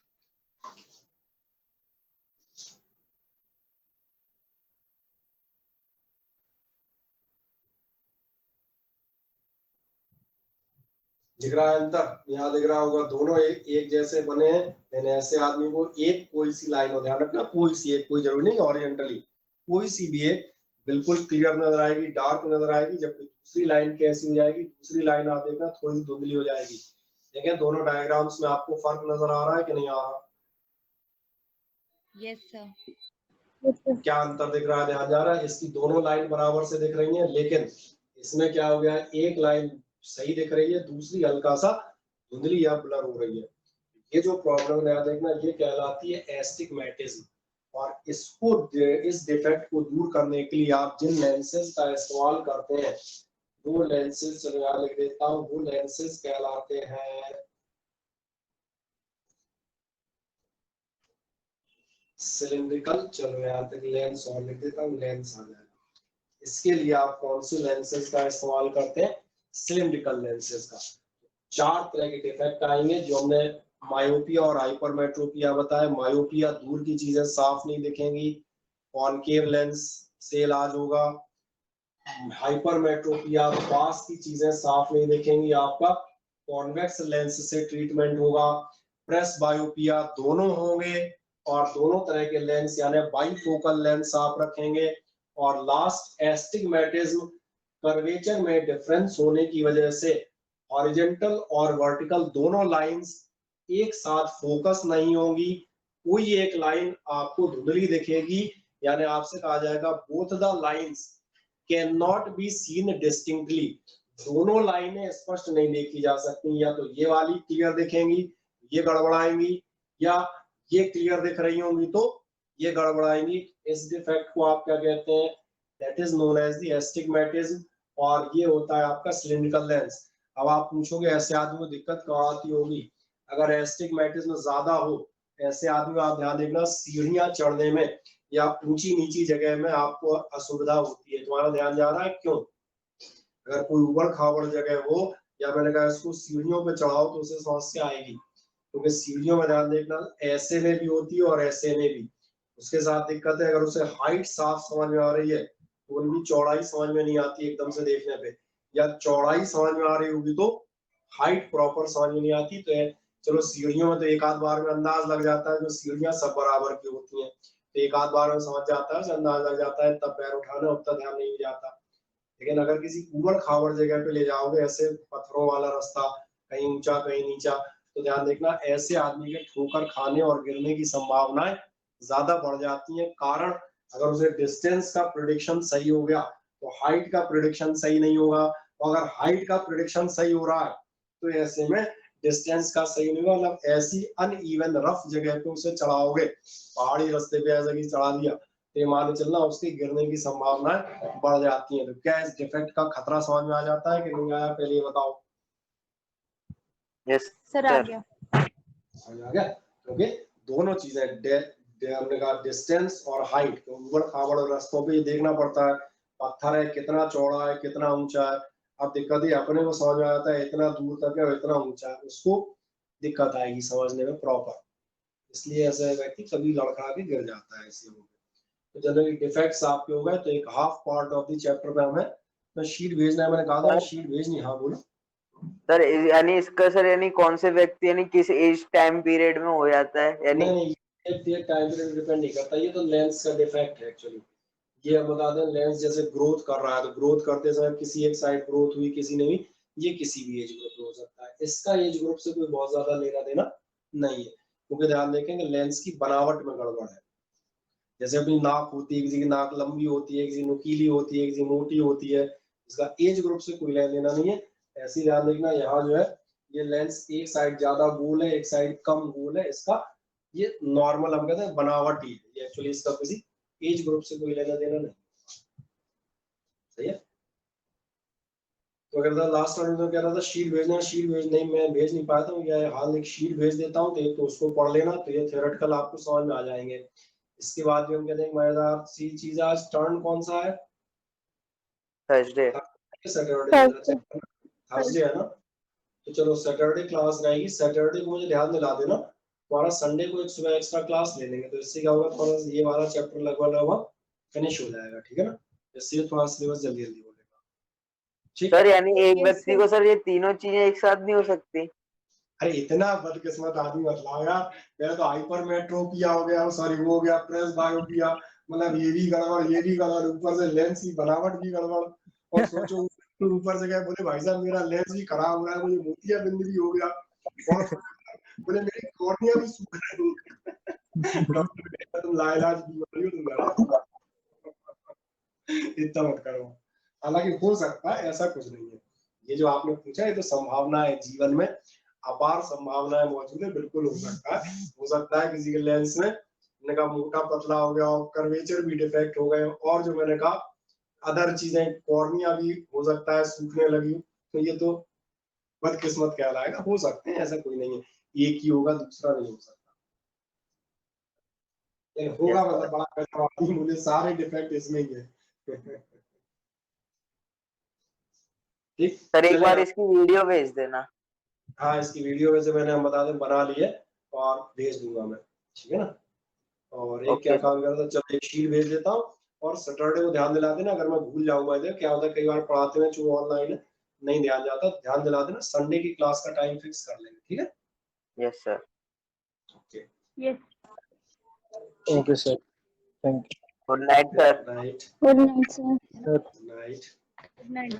दिख रहा है अंतर, यहाँ दिख रहा होगा, दोनों एक जैसे बने हैं। मैंने ऐसे आदमी को एक कोई सी लाइन हो, ध्यान रखना कोई सी एक, कोई जरूरी नहीं ओरिएंटली, कोई सी भी एक बिल्कुल क्लियर नजर आएगी, डार्क नजर आएगी। जबकि दूसरी लाइन कैसी हो जाएगी, दूसरी लाइन आप देखना थोड़ी सी धुंधली हो जाएगी। देखिए दोनों डायग्राम्स में आपको फर्क नजर आ रहा है कि नहीं आ रहा? Yes sir. क्या अंतर दिख रहा है, ध्यान जा रहा है? इसकी दोनों लाइन बराबर से दिख रही है, लेकिन इसमें क्या हो गया, एक लाइन सही दिख रही है, दूसरी हल्का सा धुंधली या ब्लर हो रही है। ये जो प्रॉब्लम है देखना, ये कहलाती है एस्टिग्मेटिज्म। और इसको, इस डिफेक्ट को दूर करने के लिए आप जिन लेंसेज का इस्तेमाल करते हैं, वो लेंसेज चलो यहाँ लिख देता हूँ, वो लेंसेज कहलाते हैं सिलिंड्रिकल। चलो यहाँ तक लेंस और लिख देता हूँ, लेंस आ जाएगा। इसके लिए आप कौन सी लेंसेज का इस्तेमाल करते हैं, सिलिंड्रिकल लेंसेज का। 4 तरह के डिफेक्ट आएंगे जो हमने मायोपिया और हाइपरमेट्रोपिया बताया। मायोपिया, दूर की चीजें साफ नहीं दिखेंगी, कॉनकेव लेंस से इलाज होगा। हाइपरमेट्रोपिया, पास की चीजें साफ नहीं दिखेंगी, आपका कॉन्वेक्स लेंस से ट्रीटमेंट होगा। प्रेस बायोपिया, दोनों होंगे और दोनों तरह के लेंस यानी बाइफोकल लेंस आप रखेंगे। और लास्ट एस्टिग्मेटिज्म, कर्वेचर में डिफरेंस होने की वजह से हॉरिजॉन्टल और वर्टिकल दोनों लाइंस एक साथ फोकस नहीं होंगी, कोई एक लाइन आपको धुंधली दिखेगी, यानी आपसे कहा जाएगा both the lines can not be seen distinctly, दोनों लाइनें स्पष्ट नहीं देखी जा सकती। या तो ये वाली क्लियर दिखेंगी, ये गड़बड़ाएंगी, या ये क्लियर दिख रही होंगी तो ये गड़बड़ाएंगी। इस डिफेक्ट को आप क्या कहते हैं, that is known as the astigmatism. और ये होता है आपका सिलिंड्रिकल लेंस। अब आप पूछोगे ऐसे आदमी को दिक्कत कहाँ आती होगी, अगर एस्टिग्मेटिज्म ज्यादा हो, ऐसे आदमी आप ध्यान देखना सीढ़ियां चढ़ने में या ऊंची नीची जगह में आपको असुविधा होती है। तुम्हारा ध्यान जा रहा है क्यों? अगर कोई उबड़ खाबड़ जगह हो, या मैंने कहा इसको सीढ़ियों पे चढ़ाओ तो उसे समस्या आएगी, क्योंकि सीढ़ियों में ध्यान देखना ऐसे में भी होती है और ऐसे में भी। उसके साथ दिक्कत है, अगर उसे हाइट साफ समझ में आ रही है तो उनकी चौड़ाई समझ में नहीं आती एकदम से देखने पे, या चौड़ाई समझ में आ रही होगी तो हाइट प्रॉपर समझ में नहीं आती। तो चलो सीढ़ियों में तो एक आध बार में अंदाज लग जाता है, जो सीढ़ियां सब बराबर की होती हैं। तो एक आध बार में समझ जाता है, उसे अंदाज लग जाता है, तब पैर उठाना उतना ध्यान नहीं जाता। लेकिन अगर किसी ऊबड़ खाबड़ जगह पे ले जाओगे, ऐसे पत्थरों वाला रास्ता, कहीं ऊंचा कहीं नीचा, तो ध्यान देखना ऐसे आदमी के ठोकर खाने और गिरने की संभावनाएं ज्यादा बढ़ जाती हैं। कारण अगर उसे डिस्टेंस का प्रिडिक्शन सही हो गया तो हाइट का प्रिडिक्शन सही नहीं होगा, और अगर हाइट का प्रिडिक्शन सही हो रहा है तो ऐसे में डिस्टेंस का सही नहीं होगा। मतलब ऐसी अनइवन रफ जगह पे उसे चढ़ाओगे, पहाड़ी रास्ते पे ऐसा कि चढ़ा दिया तो ये मान के चलना उसके गिरने की संभावनाएं बढ़ जाती हैं। तो क्या इस डिफेक्ट का खतरा समझ में आ जाता है कि नहीं आया, पहले ये बताओ। यस सर आ गया। समझ आ गया? क्योंकि दोनों चीजें हमने कहा डिस्टेंस और हाइट, तो ऊबड़ खाबड़ रास्तों पे ये देखना पड़ता है पत्थर है कितना चौड़ा है कितना ऊंचा है। अब दिक्कत ये अपने को समझ में आता है इतना दूर तक है और इतना ऊंचा है, उसको दिक्कत आएगी समझने में प्रॉपर। इसलिए ऐसा व्यक्ति कभी लड़खड़ा के गिर जाता है ऐसे। तो जनरली डिफेक्ट्स आपके हो गए, तो एक half part of the chapter पे हमें तो शीट भेजना है। मैंने कहा था शीट भेजनी। हाँ बोलो सर, यानी इसका सर यानी कौन से व्यक्ति यानी किस एज टाइम पीरियड में हो जाता है यानी? नहीं, ये टाइम पीरियड डिपेंड नहीं करता, ये तो लेंस का डिफेक्ट है एक्चुअली। ये हम बता दें लेंस जैसे ग्रोथ कर रहा है तो ग्रोथ करते समय किसी एक साइड ग्रोथ हुई किसी ने हुई, ये किसी भी एज ग्रुप में हो सकता है। इसका एज ग्रुप से कोई बहुत ज्यादा लेना देना नहीं है, क्योंकि ध्यान देखेंगे लेंस की बनावट में गड़बड़ है। जैसे अपनी नाक होती है, किसी की नाक लंबी होती है, किसी नुकीली होती है, किसी मोटी होती है, इसका एज ग्रुप से कोई लेना देना नहीं है। ऐसे ध्यान देखना यहाँ जो है ये लेंस एक साइड ज्यादा गोल है एक साइड कम गोल है, इसका ये नॉर्मल हम कहते हैं बनावट ही है, एक्चुअली इसका किसी एज ग्रुप से कोई लेना देना नहीं। सही है? तो कहता था लास्ट टाइम तो कह रहा था शीट भेजना, शीट भेज नहीं, मैं भेज नहीं पाया था, क्या हाल एक शीट भेज देता हूँ तो एक तो उसको पढ़ लेना, तो ये थ्योरेटिकल आपको समझ में आ जाएंगे। इसके बाद भी हम कहते हैं मजेदार सी चीज, आज टर्न कौन सा है? थर्सडे। सैटरडे थर्सडे है ना? तो चलो सैटरडे क्लास रहेगी, सैटरडे को मुझे ध्यान दिला देना, हमारा संडे को एक सुबह एक्स्ट्रा क्लास ले लेंगे, तो इससे क्या होगा थोड़ा ये वाला चैप्टर लगभग फिनिश हो जाएगा। ठीक है ना? इससे थोड़ा सिलेबस जल्दी जल्दी बोलेगा। ठीक सर यानी एक Yes, व्यक्ति sir. को सर ये तीनों चीजें एक साथ नहीं हो सकती? अरे इतना बदकिस्मत आदमी मत लाओ यार, मेरा तो हाइपरमेट्रोपिया हो गया, सॉरी वो हो गया प्रेस बायोपिया, मतलब ये भी गड़बड़ ये भी गड़बड़, ऊपर से लेंस की बनावट भी गड़बड़, और सोचो ऊपर से गए बोले भाई साहब मेरा लेंस भी खराब हो रहा है, मुझे मोतियाबिंद भी हो गया, और बोले मेरी कॉर्निया भी सूख रही है। तुम लाइलाज बीमारी हो तुम, इतना मत करो। हालांकि हो सकता है, ऐसा कुछ नहीं है। ये जो आपने पूछा है तो संभावना है, जीवन में अपार संभावनाएं मौजूद है, बिल्कुल हो सकता है। हो सकता है किसी के लेंस में मैंने कहा मोटा पतला हो गया और कर्वेचर भी डिफेक्ट हो गए, और जो मैंने कहा अदर चीजें कॉर्निया भी हो सकता है सूखने लगी, तो ये तो बदकिस्मत कहलाएगा। हो सकते हैं, ऐसा कोई नहीं है एक ही होगा दूसरा नहीं हो सकता। होगा मतलब बड़ा पैसा, मुझे सारे डिफेक्ट इसमें ही है। ठीक सर एक चले बार आप। इसकी वीडियो भेज देना। हाँ इसकी वीडियो वैसे मैंने हम बता दें बना ली है और भेज दूंगा मैं, ठीक है ना? और एक क्या ओके काम करता था, चलो एक शीट भेज देता हूँ, और सैटरडे को ध्यान दिला देना, अगर मैं भूल जाऊंगा इधर क्या होता है कई बार पढ़ाते हैं जो ऑनलाइन है नहीं ध्यान जाता, ध्यान दिला देना, संडे की क्लास का टाइम फिक्स कर लेंगे। ठीक है? Yes sir. Okay Yes. Okay sir, thank good night sir. Night Good night, sir. You. Night. Good night.